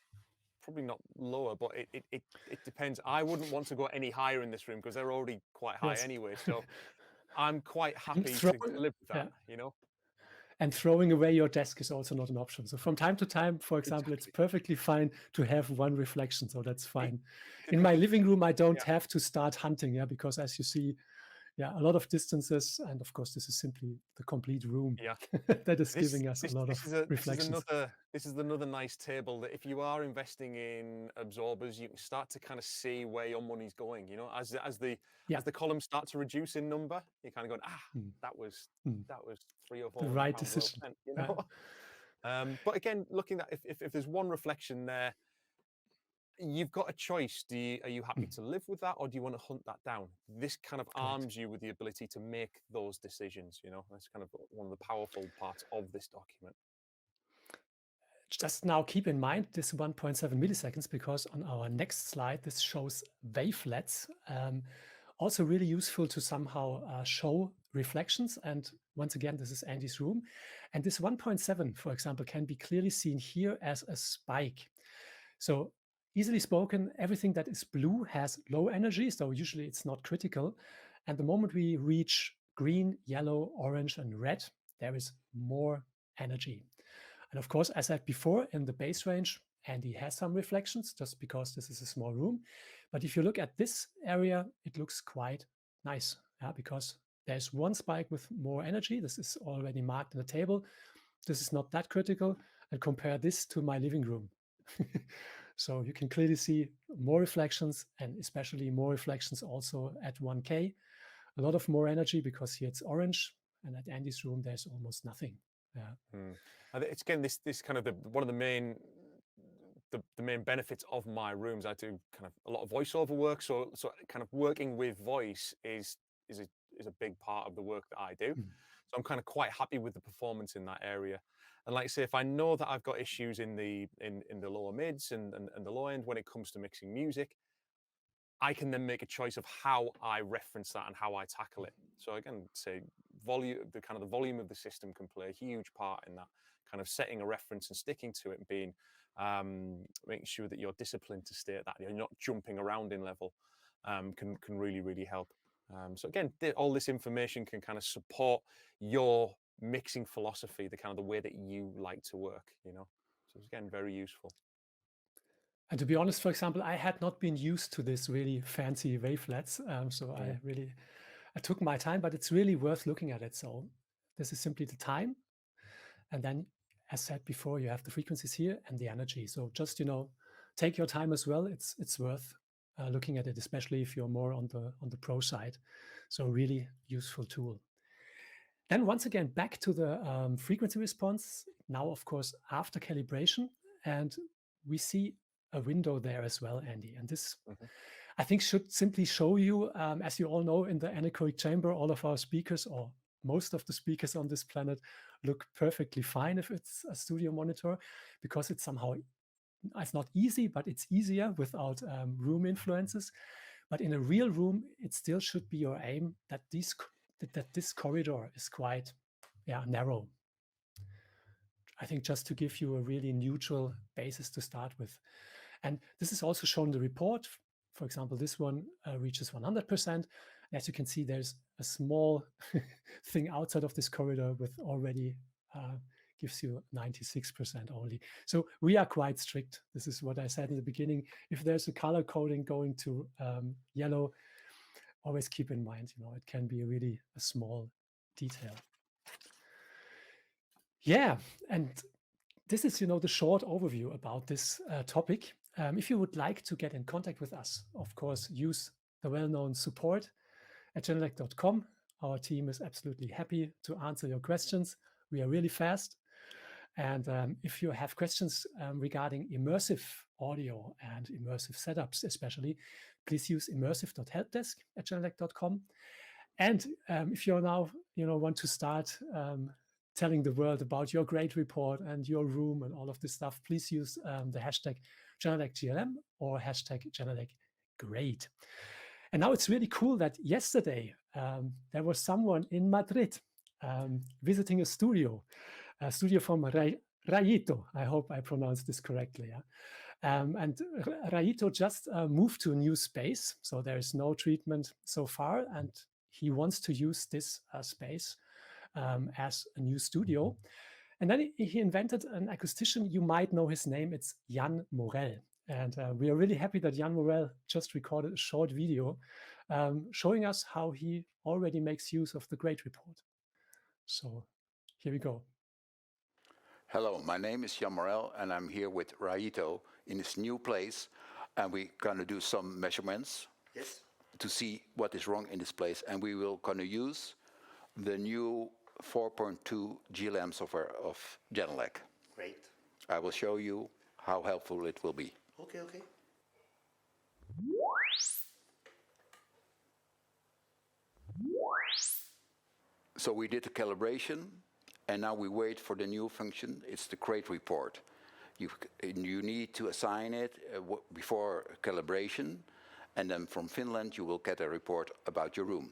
probably not lower, but it depends. I wouldn't want to go any higher in this room because they're already quite high anyway. So I'm quite happy to live with that, And throwing away your desk is also not an option. So from time to time, for example, it's perfectly fine to have one reflection. So that's fine. In my living room, I don't have to start hunting, because as you see, a lot of distances. And of course, this is simply the complete room that is giving us a lot of reflections. This is another nice table that if you are investing in absorbers, you can start to kind of see where your money's going. As the columns start to reduce in number, you're kind of going, that was 3 or 4 the right decision. Well spent, but again, looking at if there's one reflection there, you've got a choice. Are you happy to live with that, or do you want to hunt that down? This kind of arms you with the ability to make those decisions. That's kind of one of the powerful parts of this document. Just now keep in mind this 1.7 milliseconds, because on our next slide, this shows wavelets. Also really useful to somehow show reflections. And once again, this is Andy's room. And this 1.7, for example, can be clearly seen here as a spike. So easily spoken, everything that is blue has low energy, so usually it's not critical. And the moment we reach green, yellow, orange, and red, there is more energy. And of course, as I said before, in the bass range, Andy has some reflections just because this is a small room. But if you look at this area, it looks quite nice, because there's one spike with more energy. This is already marked in the table. This is not that critical. And compare this to my living room. So you can clearly see more reflections, and especially more reflections also at 1K. A lot of more energy because here it's orange, and at Andy's room, there's almost nothing. It's again this kind of one of the main benefits of my rooms. I do kind of a lot of voiceover work, so kind of working with voice is a big part of the work that I do. So I'm kind of quite happy with the performance in that area. And like I say, if I know that I've got issues in the lower mids and the low end when it comes to mixing music, I can then make a choice of how I reference that and how I tackle it. So again, say the volume of the system can play a huge part in that, kind of setting a reference and sticking to it, and being making sure that you're disciplined to stay at that, you're not jumping around in level, can really help. So again, all this information can kind of support your mixing philosophy, the way that you like to work, So it's again very useful. And to be honest, for example, I had not been used to this really fancy wavelets. So I took my time, but it's really worth looking at it. So this is simply the time. And then, as said before, you have the frequencies here and the energy. So just, take your time as well. It's worth looking at it, especially if you're more on the pro side. So really useful tool. Then once again, back to the frequency response. Now, of course, after calibration, and we see a window there as well, Andy. And this, I think, should simply show you, as you all know, in the anechoic chamber, all of our speakers, or most of the speakers on this planet, look perfectly fine if it's a studio monitor, because it's somehow, it's not easy, but it's easier without room influences. But in a real room, it still should be your aim that this corridor is quite narrow. I think just to give you a really neutral basis to start with. And this is also shown in the report. For example, this one reaches 100%. As you can see, there's a small thing outside of this corridor with already gives you 96% only. So we are quite strict. This is what I said in the beginning. If there's a color coding going to yellow, always keep in mind, it can be really a small detail. Yeah, and this is, the short overview about this topic. If you would like to get in contact with us, of course, use the well-known support at genelec.com. Our team is absolutely happy to answer your questions. We are really fast. And if you have questions regarding immersive audio and immersive setups especially, please use immersive.helpdesk at genelec.com. And if you're now, want to start telling the world about your GRADE report and your room and all of this stuff, please use the hashtag GenelecGLM or hashtag GenelecGRADE. And now it's really cool that yesterday there was someone in Madrid visiting a studio from Rayito. I hope I pronounced this correctly. And Rayito just moved to a new space, so there is no treatment so far, and he wants to use this space as a new studio. And then he invented an acoustician. You might know his name. It's Jan Morel. And we are really happy that Jan Morel just recorded a short video showing us how he already makes use of the GRADE report. So here we go. Hello, my name is Jan Morel, and I'm here with Rayito in this new place. And we're going to do some measurements to see what is wrong in this place. And we will going to use the new 4.2 GLM software of Genelec. Great. I will show you how helpful it will be. Okay. So we did the calibration, and now we wait for the new function. It's the GRADE report. You need to assign it before calibration, and then from Finland you will get a report about your room.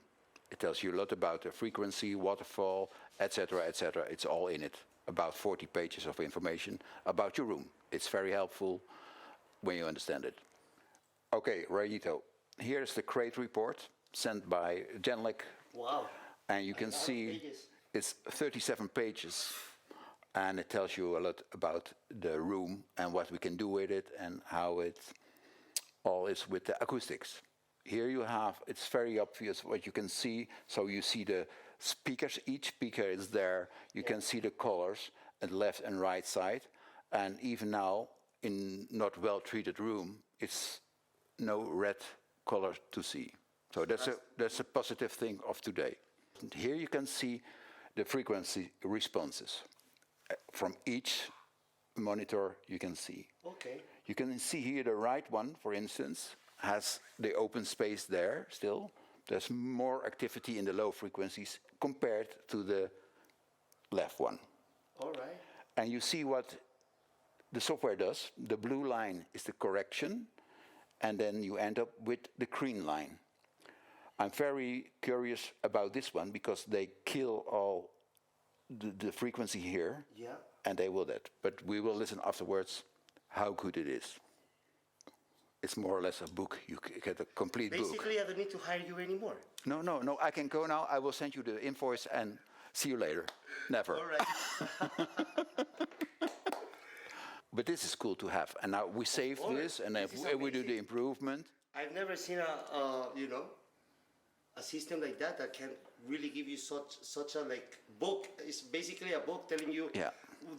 It tells you a lot about the frequency, waterfall, etc., etc. It's all in it. About 40 pages of information about your room. It's very helpful when you understand it. Okay, Raito, here's the GRADE report sent by Genelec. Wow. And you can see it's 37 pages, and it tells you a lot about the room and what we can do with it and how it all is with the acoustics. Here you have, it's very obvious what you can see. So you see the speakers, each speaker is there. You can see the colors at the left and right side. And even now, in not well-treated room, it's no red color to see. So that's a positive thing of today. And here you can see the frequency responses. From each monitor you can see. Okay. You can see here the right one, for instance, has the open space there still. There's more activity in the low frequencies compared to the left one. All right. And you see what the software does. The blue line is the correction, and then you end up with the green line. I'm very curious about this one because they kill all the frequency here, and they will that. But we will listen afterwards how good it is. It's more or less a book. You get a complete book. Basically, I don't need to hire you anymore. No. I can go now. I will send you the invoice and see you later. Never. All right. But this is cool to have. And now we save this, and we do the improvement. I've never seen a system like that can really give you such a book. It's basically a book telling you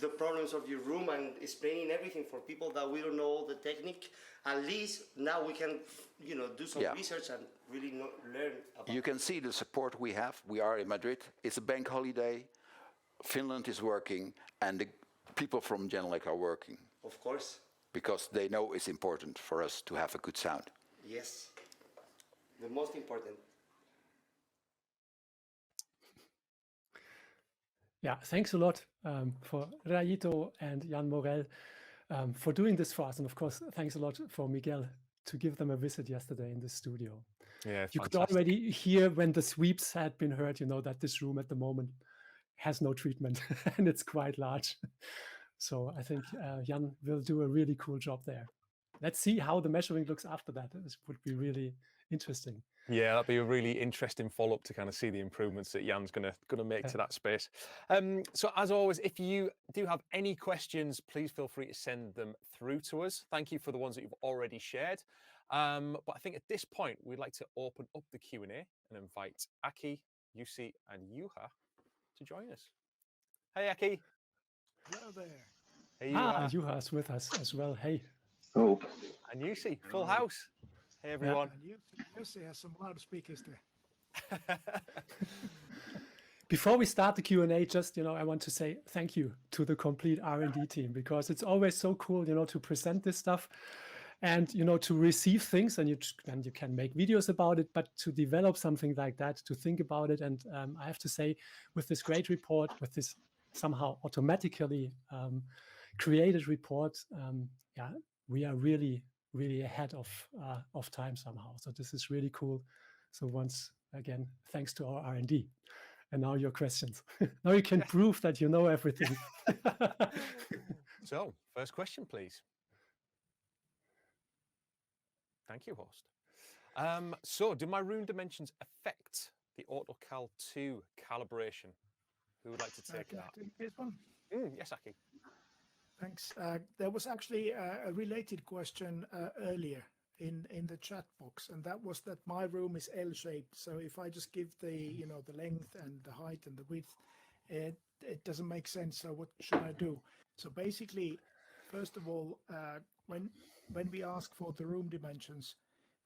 the problems of your room and explaining everything for people that we don't know all the technique. At least now we can do some research and really learn about You can see the support we have. We are in Madrid. It's a bank holiday. Finland is working, and the people from Genelec are working. Of course. Because they know it's important for us to have a good sound. Yes. The most important. Yeah, thanks a lot for Raito and Jan Morel for doing this for us. And of course, thanks a lot for Miguel to give them a visit yesterday in the studio. Yeah, you could already hear when the sweeps had been heard, that this room at the moment has no treatment and it's quite large. So I think Jan will do a really cool job there. Let's see how the measuring looks after that. This would be really interesting. Yeah, that'd be a really interesting follow-up to kind of see the improvements that Jan's gonna make to that space. So as always, if you do have any questions, please feel free to send them through to us. Thank you for the ones that you've already shared. But I think at this point, we'd like to open up the Q&A and invite Aki, Jussi, and Juha to join us. Hey, Aki. Hello there. Hey, Juha is with us as well. Hey. Oh. And Jussi, full house. Hey, everyone. Yeah. And Jussi has some loudspeakers there. Before we start the Q&A, just, I want to say thank you to the complete R&D team, because it's always so cool, to present this stuff and, to receive things and you can make videos about it, but to develop something like that, to think about it. And I have to say, with this GRADE report, with this somehow automatically created report, we are really ahead of time somehow. So this is really cool. So once again, thanks to our R&D. And now your questions. Now you can prove that you know everything. So, first question, please. Thank you, host. So, do my room dimensions affect the AutoCal 2 calibration? Who would like to take that? This one? Yes, Aki. Thanks. There was actually a related question earlier in the chat box, and that was that my room is L-shaped. So if I just give the the length and the height and the width, it doesn't make sense. So what should I do? So basically, first of all, when we ask for the room dimensions,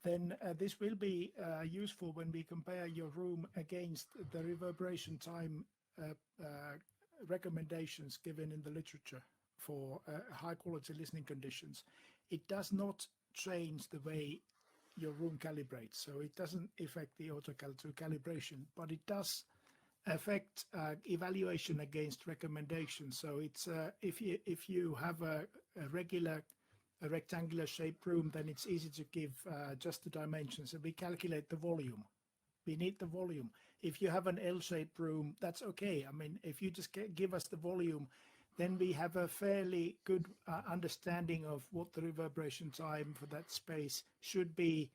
then this will be useful when we compare your room against the reverberation time recommendations given in the literature for high quality listening conditions. It does not change the way your room calibrates, so it doesn't affect the AutoCal 2 calibration, but it does affect evaluation against recommendations. So it's if you have a rectangular shaped room, then it's easy to give just the dimensions, and we calculate the volume. We need the volume. If you have an L-shaped room, that's okay. I mean, if you just give us the volume, then we have a fairly good understanding of what the reverberation time for that space should be,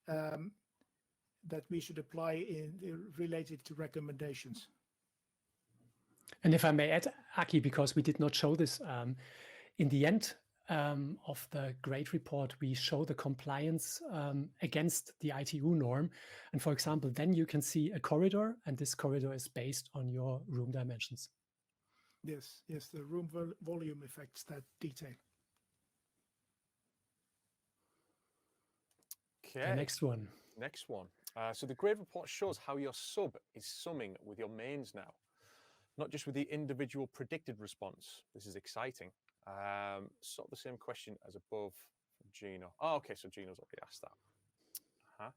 that we should apply in related to recommendations. And if I may add, Aki, because we did not show this, in the end of the GRADE report, we show the compliance against the ITU norm. And for example, then you can see a corridor, and this corridor is based on your room dimensions. Yes, yes, the room volume affects that detail. Okay. The next one. Next one. So the GRADE report shows how your sub is summing with your mains now, not just with the individual predicted response. This is exciting. Sort of the same question as above from Gino. Oh, okay, so Gino's already asked that.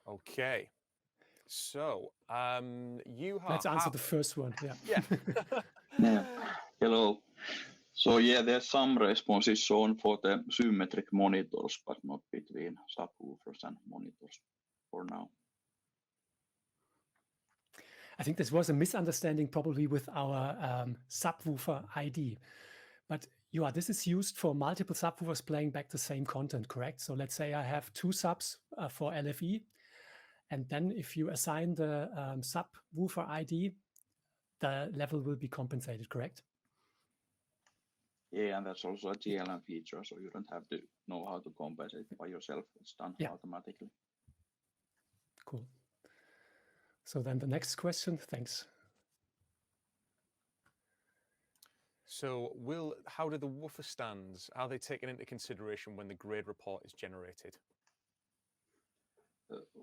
Okay. So you have... Let's answer the first one. Yeah. Yeah. Yeah. Hello. So yeah, there's some responses shown for the symmetric monitors, but not between subwoofers and monitors for now. I think this was a misunderstanding probably with our subwoofer ID. But this is used for multiple subwoofers playing back the same content, correct? So let's say I have two subs for LFE. And then if you assign the subwoofer ID, the level will be compensated, correct? Yeah, and that's also a GLM feature, so you don't have to know how to compensate by yourself. It's done automatically. Cool. So then the next question, thanks. So how do the woofer stands, are they taken into consideration when the GRADE report is generated?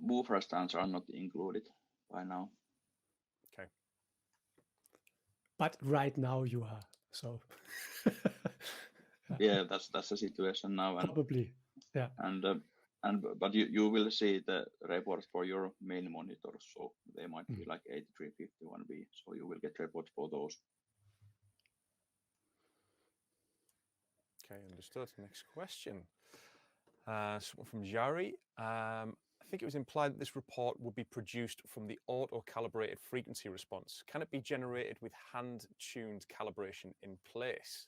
Woofer stands are not included by now. Okay. But right now you are, so. Yeah, that's the situation now. And, probably, yeah. But you will see the reports for your main monitors, so they might be like 8351B, so you will get reports for those. Okay, understood. Next question. Someone from Jari. I think it was implied that this report would be produced from the auto-calibrated frequency response. Can it be generated with hand-tuned calibration in place?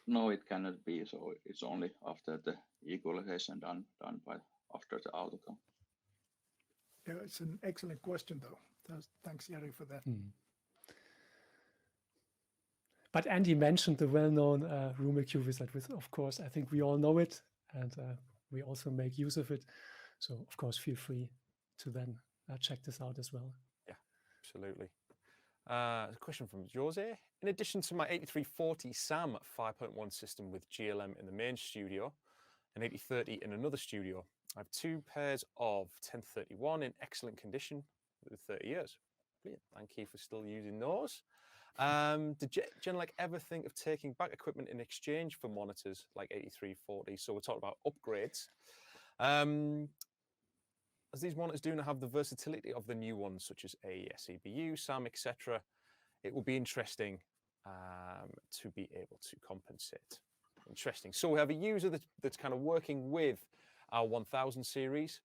No, it cannot be. So it's only after the equalization done by after the AutoCal. Yeah, it's an excellent question, though. Thanks, Jari, for that. But Andy mentioned the well-known room EQ wizard, which, of course, I think we all know it, and we also make use of it. So, of course, feel free to then check this out as well. Yeah, absolutely. A question from Jose. In addition to my 8340 SAM 5.1 system with GLM in the main studio and 8030 in another studio, I have two pairs of 1031 in excellent condition with 30 years. Brilliant. Thank you for still using those. Did Genelec ever think of taking back equipment in exchange for monitors like 8340? So we're talking about upgrades. As these monitors do not have the versatility of the new ones, such as AES, EBU, SAM, etc., it will be interesting to be able to compensate. Interesting. So we have a user that's kind of working with our 1000 series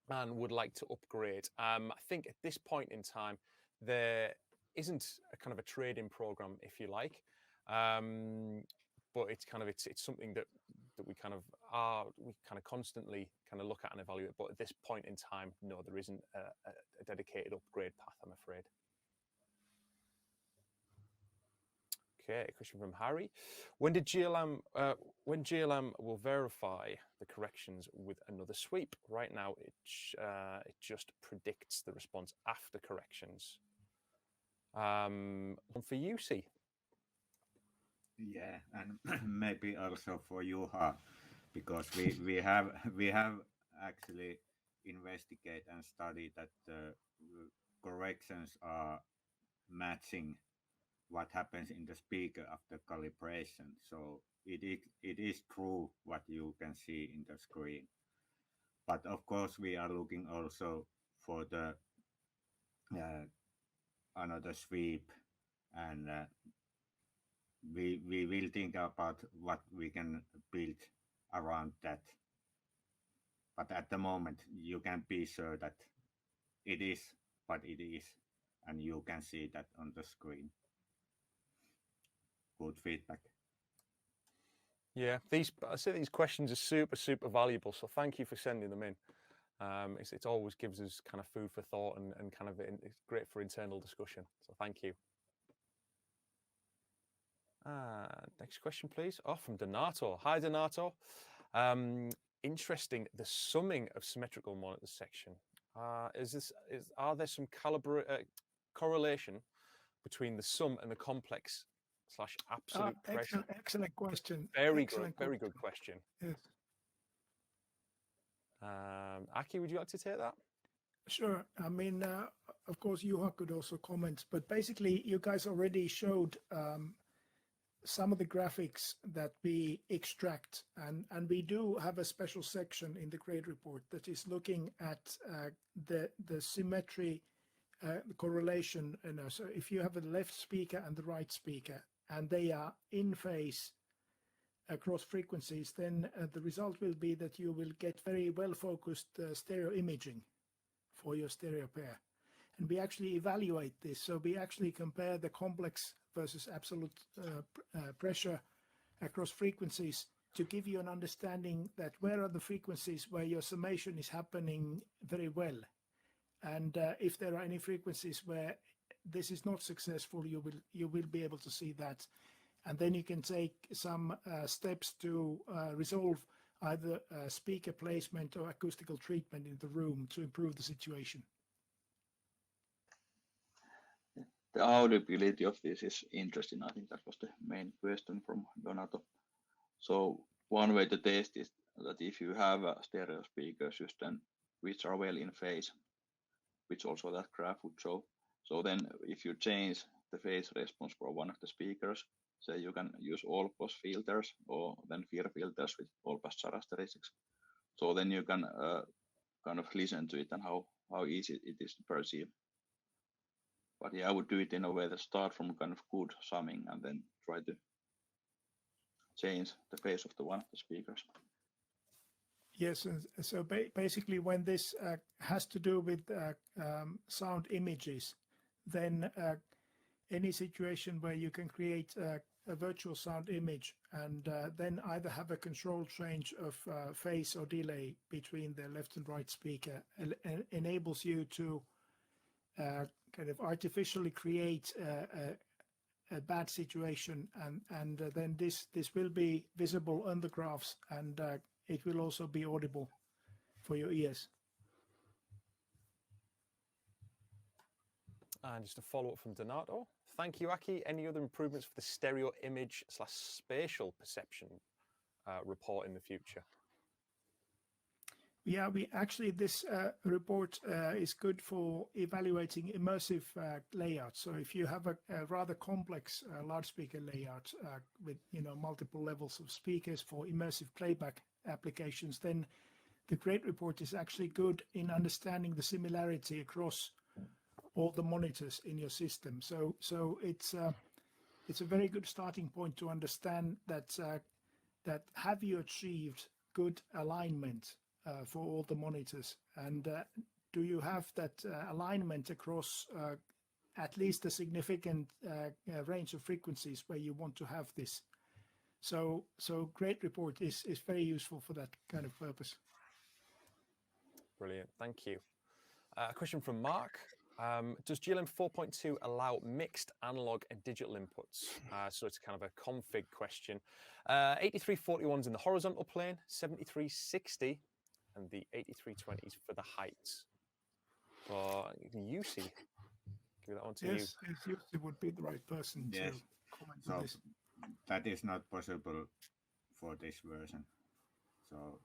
and would like to upgrade. I think at this point in time, there isn't a kind of a trade-in program, if you like, but it's kind of it's something that we kind of constantly kind of look at and evaluate. But at this point in time, no, there isn't a dedicated upgrade path, I'm afraid. Okay, a question from Harry. When GLM will verify the corrections with another sweep? Right now, it just predicts the response after corrections. For you, C. Yeah, and maybe also for Juha, because we have actually investigated and studied that the corrections are matching what happens in the speaker after calibration. So it is true what you can see in the screen. But of course, we are looking also for the another sweep, and we will think about what we can build around that. But at the moment, you can be sure that it is what it is, and you can see that on the screen. Good feedback. Yeah, I say these questions are super valuable. So thank you for sending them in. It always gives us kind of food for thought and kind of it's great for internal discussion. So thank you. Next question, please. Oh, from Donato. Hi, Donato. Interesting, the summing of symmetrical monitors section. Are there some correlation between the sum and the complex / absolute pressure? Excellent question. Very good question. Yes. Aki, would you like to take that? Sure. I mean, of course, Juha could also comment, but basically, you guys already showed some of the graphics that we extract, and we do have a special section in the GRADE report that is looking at the symmetry correlation. So if you have a left speaker and the right speaker, and they are in phase across frequencies, then the result will be that you will get very well focused stereo imaging for your stereo pair. And we actually evaluate this. So we actually compare the complex versus absolute pressure across frequencies to give you an understanding that where are the frequencies where your summation is happening very well. And if there are any frequencies where this is not successful, you will be able to see that. And then you can take some steps to resolve either speaker placement or acoustical treatment in the room to improve the situation. The audibility of this is interesting. I think that was the main question from Donato. So one way to test is that if you have a stereo speaker system which are well in phase, which also that graph would show. So then if you change the phase response for one of the speakers, say you can use all pass filters or then FIR filters with all pass characteristics. So then you can kind of listen to it and how easy it is to perceive. But yeah, I would do it in a way that start from kind of good summing and then try to change the phase of the one of the speakers. Yes, and so basically when this has to do with sound images, then any situation where you can create a virtual sound image and then either have a control change of phase or delay between the left and right speaker enables you to kind of artificially create a bad situation, and then this will be visible on the graphs, and it will also be audible for your ears. And just a follow-up from Donato. Thank you, Aki. Any other improvements for the stereo image / spatial perception report in the future? Yeah, we actually, this report is good for evaluating immersive layouts. So if you have a rather complex loudspeaker layout with multiple levels of speakers for immersive playback applications, then the GRADE report is actually good in understanding the similarity across all the monitors in your system. So it's a very good starting point to understand that have you achieved good alignment for all the monitors, and do you have that alignment across at least a significant range of frequencies where you want to have this. So GRADE report is very useful for that kind of purpose. Brilliant, thank you. A question from Mark. Does GLM 4.2 allow mixed analog and digital inputs? So it's kind of a config question. 8341's in the horizontal plane, 7360 and the 8320s for the heights. For UC, give that one to you. Yes, UC would be the right person to comment on this. That is not possible for this version. So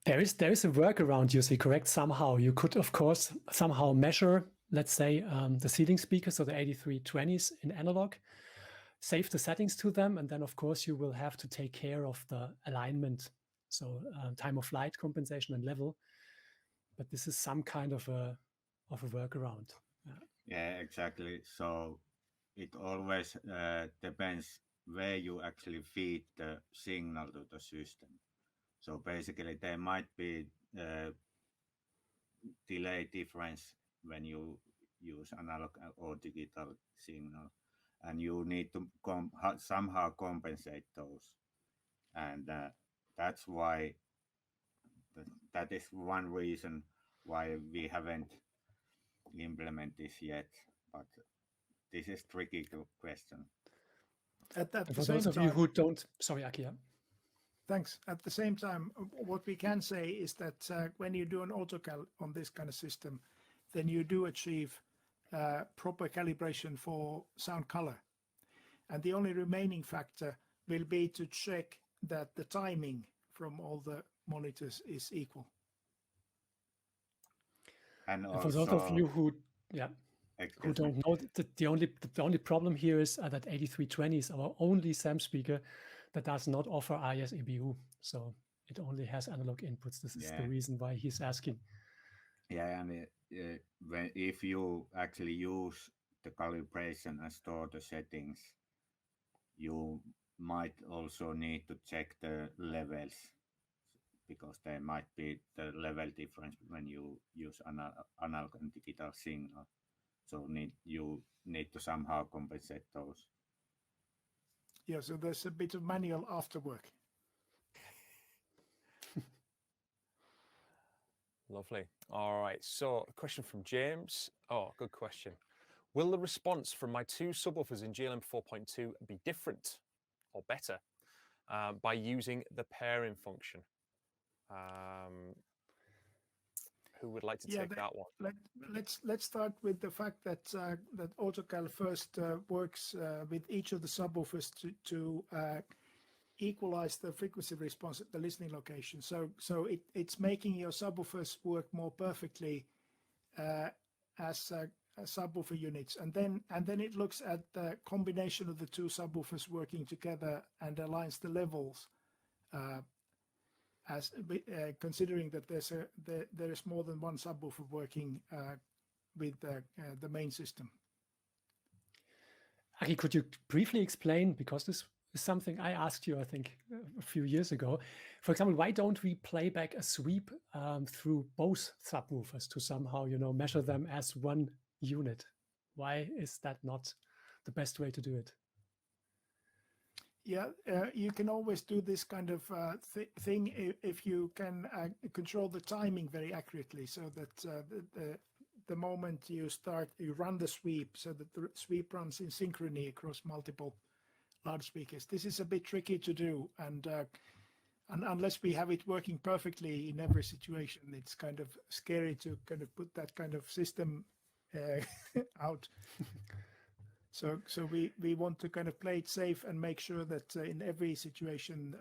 there is a workaround, you see, correct? Somehow you could, of course, somehow measure, let's say, the seating speakers, so the 8320s in analog, save the settings to them, and then, of course, you will have to take care of the alignment, so time of flight compensation and level. But this is some kind of a of a workaround. Yeah, exactly. So it always depends where you actually feed the signal to the system. So basically, there might be delay difference when you use analog or digital signal, and you need to somehow compensate those, and that's why that is one reason why we haven't implemented this yet, but this is tricky question. At the For same those of you time, who don't, sorry, Aki. thanks. At the same time, what we can say is that when you do an AutoCal on this kind of system, then you do achieve proper calibration for sound color. And the only remaining factor will be to check that the timing from all the monitors is equal. And for those of you who don't know, the only problem here is that 8320 is our only SAM speaker that does not offer IS EBU. So it only has analog inputs. This is the reason why he's asking. Yeah, and if you actually use the calibration and store the settings, you might also need to check the levels, because there might be the level difference when you use analog and digital signal. So you need to somehow compensate those. Yeah, so there's a bit of manual afterwork. Lovely. All right. So a question from James. Oh, good question. Will the response from my two subwoofers in GLM 4.2 be different or better by using the pairing function? Who would like to take that one? Let's start with the fact that that AutoCal first works with each of the subwoofers to equalize the frequency response at the listening location. So it's making your subwoofers work more perfectly as subwoofer units, and then it looks at the combination of the two subwoofers working together and aligns the levels. As considering that there is more than one subwoofer working with the main system. Aki, could you briefly explain, because this is something I asked you, I think, a few years ago. For example, why don't we play back a sweep through both subwoofers to somehow, measure them as one unit? Why is that not the best way to do it? Yeah, you can always do this kind of thing if you can control the timing very accurately, so that the moment you run the sweep, so that the sweep runs in synchrony across multiple loudspeakers. This is a bit tricky to do, and unless we have it working perfectly in every situation, it's kind of scary to kind of put that kind of system out. So we want to kind of play it safe and make sure that in every situation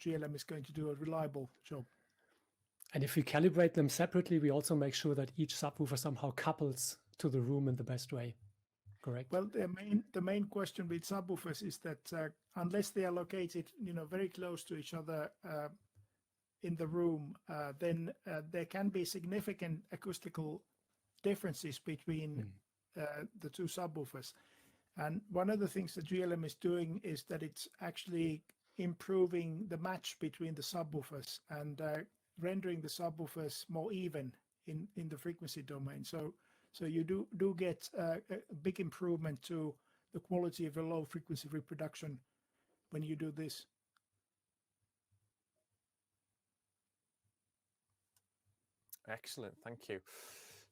GLM is going to do a reliable job. And if we calibrate them separately, we also make sure that each subwoofer somehow couples to the room in the best way. Correct? Well, the main question with subwoofers is that unless they are located, very close to each other in the room, then there can be significant acoustical differences between the two subwoofers. And one of the things that GLM is doing is that it's actually improving the match between the subwoofers and rendering the subwoofers more even in the frequency domain. So you do get a big improvement to the quality of a low frequency reproduction when you do this. Excellent, thank you.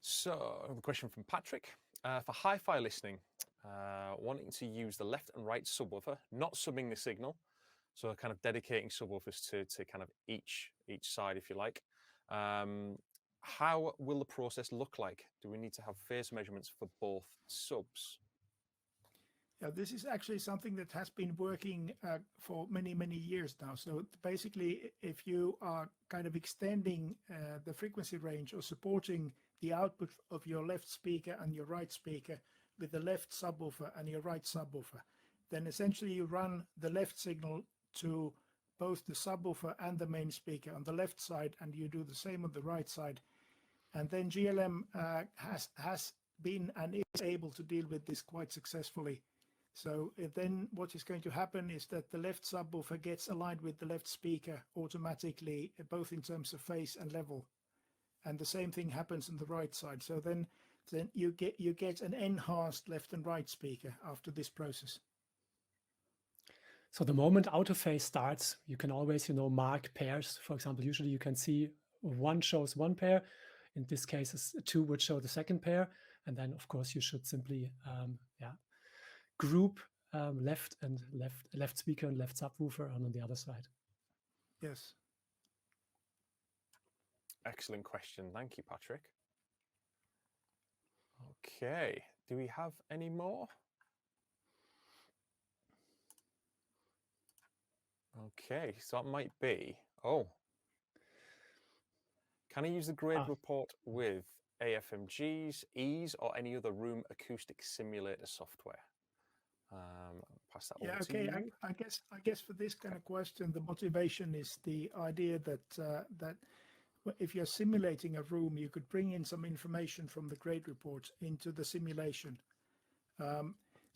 So, a question from Patrick. For hi-fi listening, wanting to use the left and right subwoofer, not subbing the signal, so kind of dedicating subwoofers to kind of each side, if you like. How will the process look like? Do we need to have phase measurements for both subs? Yeah, this is actually something that has been working for many years now. So basically, if you are kind of extending the frequency range or supporting the output of your left speaker and your right speaker with the left subwoofer and your right subwoofer, then essentially you run the left signal to both the subwoofer and the main speaker on the left side, and you do the same on the right side. And then GLM has been and is able to deal with this quite successfully. So then what is going to happen is that the left subwoofer gets aligned with the left speaker automatically, both in terms of phase and level. And the same thing happens on the right side. So then you get an enhanced left and right speaker after this process. So the moment auto phase starts, you can always, mark pairs. For example, usually you can see one shows one pair. In this case, 2 would show the second pair. And then, of course, you should simply group left speaker and left subwoofer on the other side. Yes. Excellent question. Thank you, Patrick. Okay. Do we have any more? Okay, so that might be, can I use the GRADE report with AFMGs, Ease, or any other room acoustic simulator software? Pass that over to you. I guess for this kind of question, the motivation is the idea that that if you're simulating a room, you could bring in some information from the GRADE report into the simulation.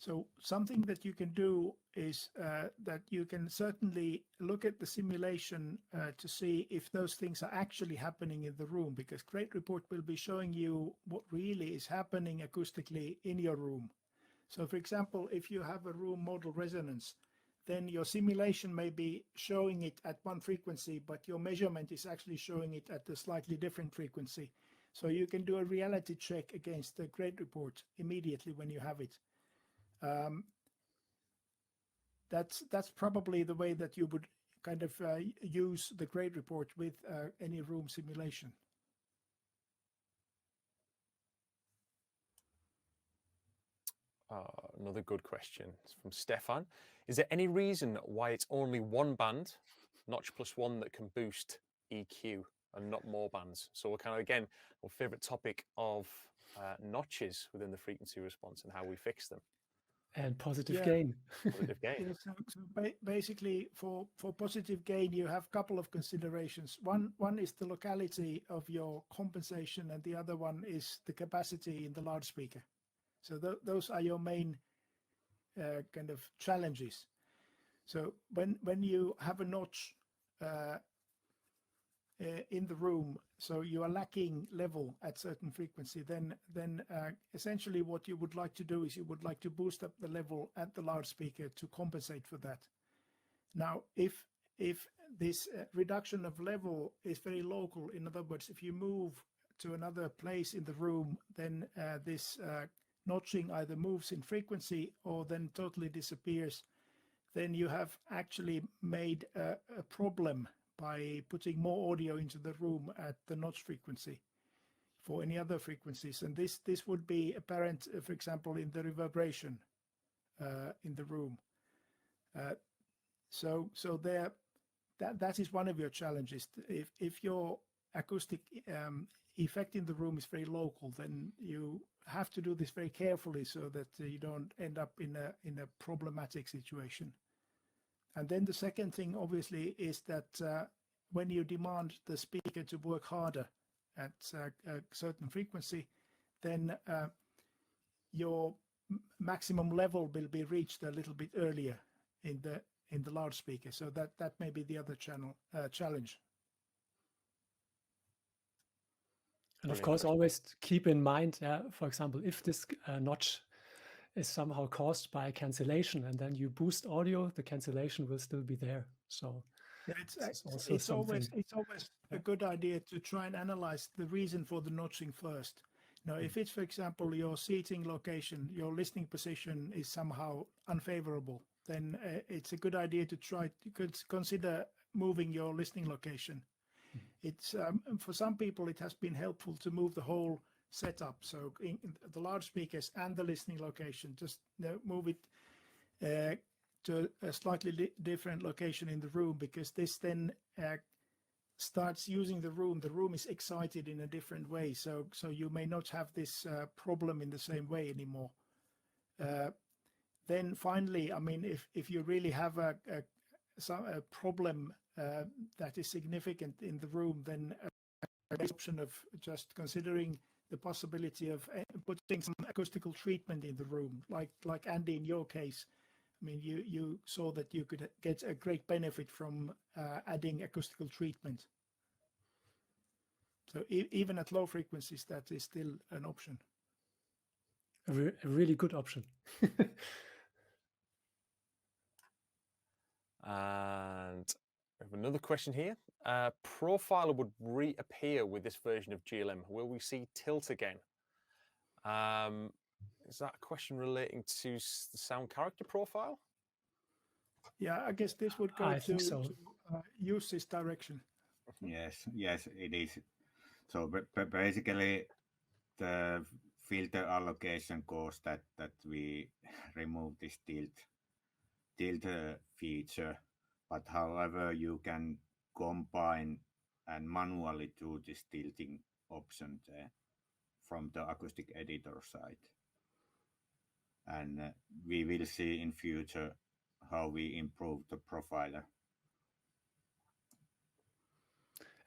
So something that you can do is that you can certainly look at the simulation to see if those things are actually happening in the room, because GRADE report will be showing you what really is happening acoustically in your room. So for example, if you have a room model resonance, then your simulation may be showing it at one frequency, but your measurement is actually showing it at a slightly different frequency. So you can do a reality check against the GRADE report immediately when you have it. That's probably the way that you would kind of use the GRADE report with any room simulation. Another good question from Stefan. Is there any reason why it's only one band, notch plus one, that can boost EQ and not more bands? So we're kind of, again, our favorite topic of notches within the frequency response and how we fix them. And positive gain. Positive gain. Yeah, so basically, for positive gain, you have a couple of considerations. One is the locality of your compensation, and the other one is the capacity in the loudspeaker. So those are your main kind of challenges. So when you have a notch in the room, so you are lacking level at certain frequency, then essentially what you would like to do is you would like to boost up the level at the loudspeaker to compensate for that. Now, if this reduction of level is very local, in other words, if you move to another place in the room, then this notching either moves in frequency or then totally disappears, then you have actually made a problem by putting more audio into the room at the notch frequency for any other frequencies. And this would be apparent, for example, in the reverberation in the room. So there, that is one of your challenges. If your acoustic effect in the room is very local, then you have to do this very carefully so that you don't end up in a problematic situation. And then the second thing, obviously, is that when you demand the speaker to work harder at a certain frequency, then your maximum level will be reached a little bit earlier in the loudspeaker. So that may be the other challenge. And of course, always keep in mind, for example, if this notch is somehow caused by cancellation and then you boost audio, the cancellation will still be there. So yeah, it's always a good idea to try and analyze the reason for the notching first. Now, if it's, for example, your seating location, your listening position is somehow unfavorable, then it's a good idea to consider moving your listening location. It's for some people it has been helpful to move the whole setup, so in the loudspeakers and the listening location, just move it to a slightly different location in the room, because this then starts using the room. The room is excited in a different way, so you may not have this problem in the same way anymore. Then finally, I mean, if you really have a problem that is significant in the room, then the option of just considering the possibility of putting some acoustical treatment in the room, like Andy, in your case. I mean, you saw that you could get a great benefit from adding acoustical treatment. So even at low frequencies, that is still an option. A really good option. And we have another question here. Profiler would reappear with this version of GLM. Will we see tilt again? Is that a question relating to the sound character profile? Yeah, I guess this would go to use this direction. Yes, it is. So basically, the filter allocation caused that we remove this tilt feature, but however you can combine and manually do this tilting option there from the acoustic editor side, and we will see in future how we improve the profiler.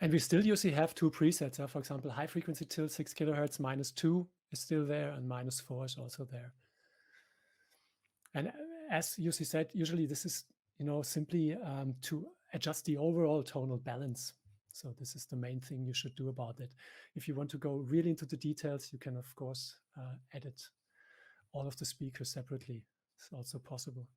And we still usually have two presets. For example, high frequency tilt 6 kilohertz -2 is still there, and -4 is also there. And as Jussi said, usually this is, simply to adjust the overall tonal balance. So this is the main thing you should do about it. If you want to go really into the details, you can, of course, edit all of the speakers separately. It's also possible.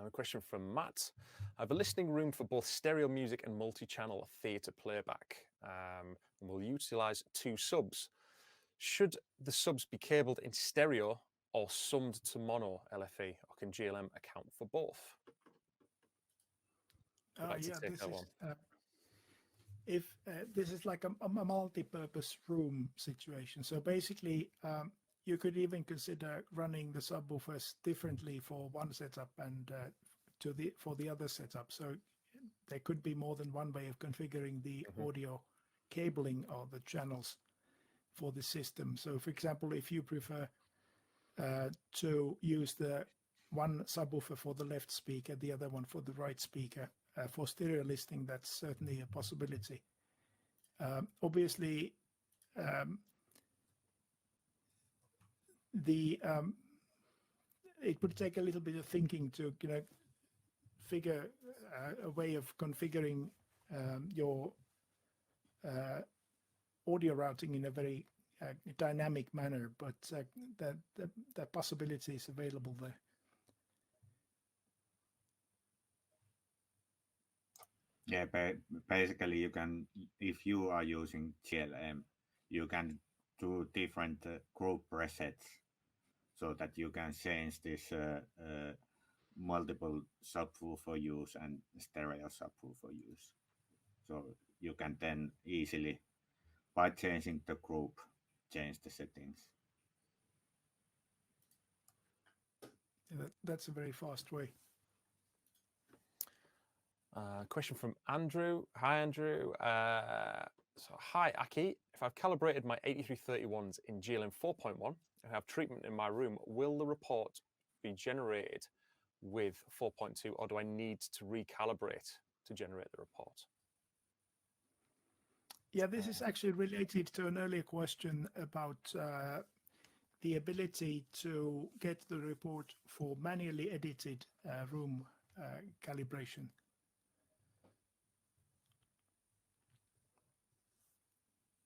A question from Matt. I have a listening room for both stereo music and multi-channel theatre playback, and we'll utilise 2 subs. Should the subs be cabled in stereo or summed to mono LFE, or can GLM account for both? This is like a multi-purpose room situation. So basically, you could even consider running the subwoofers differently for one setup and for the other setup. So there could be more than one way of configuring the audio cabling of the channels for the system. So, for example, if you prefer to use the one subwoofer for the left speaker, the other one for the right speaker, for stereo listening, that's certainly a possibility. Obviously, it would take a little bit of thinking to figure a way of configuring your audio routing in a very dynamic manner, but that possibility is available there. Yeah, basically you can, if you are using GLM, you can do different group presets so that you can change this multiple subwoofer use and stereo subwoofer use. So you can then easily, by changing the group, change the settings. That's a very fast way. Question from Andrew. Hi, Andrew. So, hi, Aki. If I've calibrated my 8331s in GLM 4.1 and have treatment in my room, will the report be generated with 4.2, or do I need to recalibrate to generate the report? Yeah, this is actually related to an earlier question about the ability to get the report for manually edited room calibration.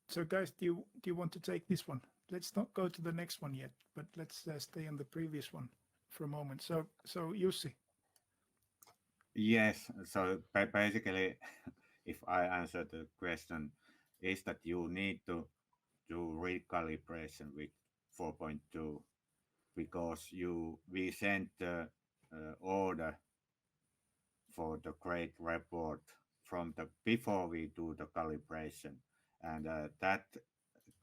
So guys, do you want to take this one? Let's not go to the next one yet, but let's stay on the previous one for a moment. So Jussi. Yes, so basically, if I answer the question, is that you need to do recalibration with 4.2 because we sent the order for the GRADE report from the before we do the calibration, and that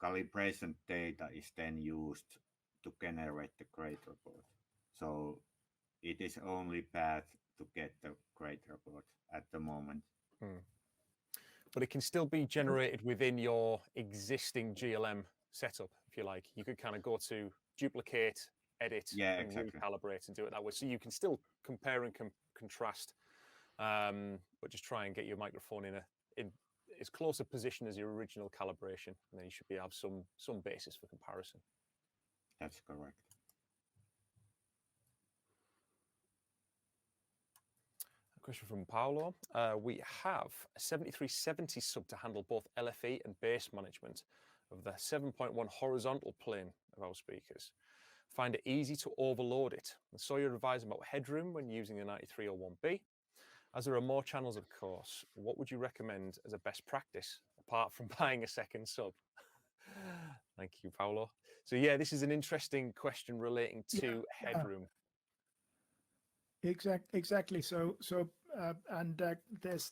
calibration data is then used to generate the GRADE report. So it is only path to get the GRADE report at the moment. But it can still be generated within your existing GLM setup, if you like. You could kind of go to duplicate, edit, and recalibrate and do it that way. So you can still compare and contrast but just try and get your microphone in as close a position as your original calibration, and then you should have some basis for comparison. That's correct. A question from Paolo. We have a 7370 sub to handle both LFE and bass management of the 7.1 horizontal plane of our speakers. Find it easy to overload it. I saw you advising about headroom when using the 9301B. As there are more channels, of course, what would you recommend as a best practice, apart from buying a second sub? Thank you, Paolo. So yeah, this is an interesting question relating to headroom. Exactly. So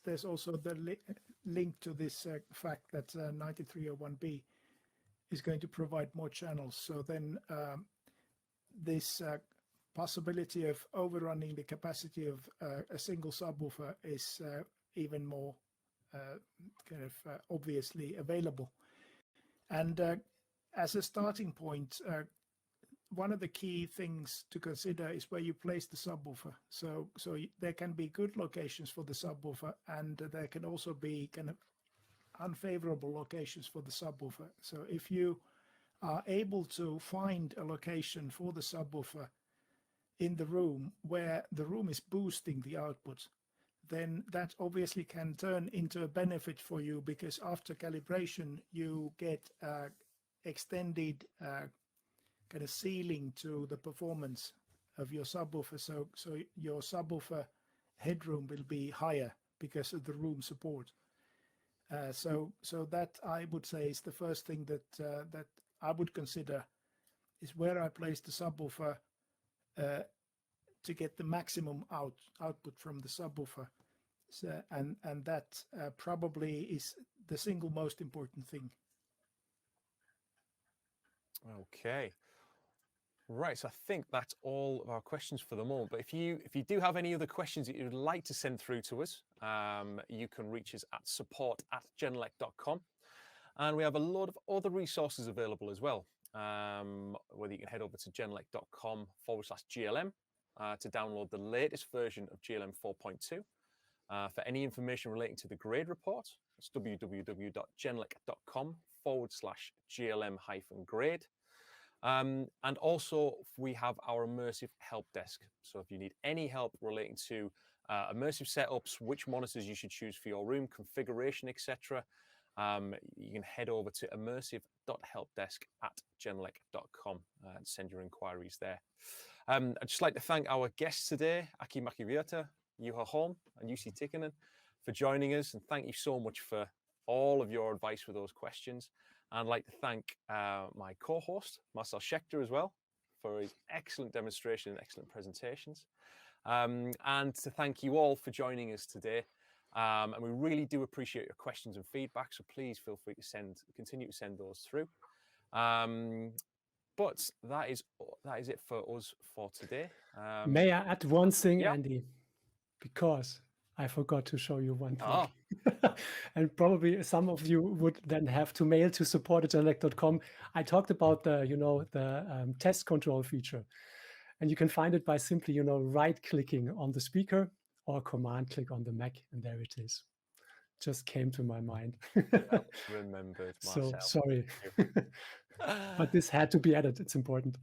there's also the link to this fact that 9301B is going to provide more channels. So then this possibility of overrunning the capacity of a single subwoofer is even more obviously available. And as a starting point, one of the key things to consider is where you place the subwoofer. So there can be good locations for the subwoofer, and there can also be kind of unfavorable locations for the subwoofer. So if you are able to find a location for the subwoofer in the room where the room is boosting the output, then that obviously can turn into a benefit for you, because after calibration you get extended kind of ceiling to the performance of your subwoofer. So your subwoofer headroom will be higher because of the room support. So that, I would say, is the first thing that I would consider, is where I place the subwoofer to get the maximum output from the subwoofer. So, and that probably is the single most important thing. Okay. Right, so I think that's all of our questions for the moment. But if you do have any other questions that you'd like to send through to us, you can reach us at support@genelec.com. And we have a lot of other resources available as well. Whether you can head over to genelec.com/GLM to download the latest version of GLM 4.2. For any information relating to the GRADE report, it's www.genelec.com/GLM-grade. And also we have our immersive help desk. So if you need any help relating to immersive setups, which monitors you should choose for your room, configuration, etc., you can head over to immersive.helpdesk@genelec.com and send your inquiries there. I'd just like to thank our guests today, Aki Makivirta, Juha Holm, and Jussi Tikkanen, for joining us, and thank you so much for all of your advice for those questions. And I'd like to thank my co-host, Marcel Schechter, as well, for his excellent demonstration and excellent presentations. And to thank you all for joining us today. And we really do appreciate your questions and feedback, so please feel free to continue to send those through. But that is it for us for today. May I add one thing, Andy? Because I forgot to show you one thing. Oh. And probably some of you would then have to mail to support@genelec.com. I talked about the test control feature, and you can find it by simply right-clicking on the speaker or command click on the Mac, and there it is. Just came to my mind. Remembered, Marcel. So sorry, but this had to be added. It's important.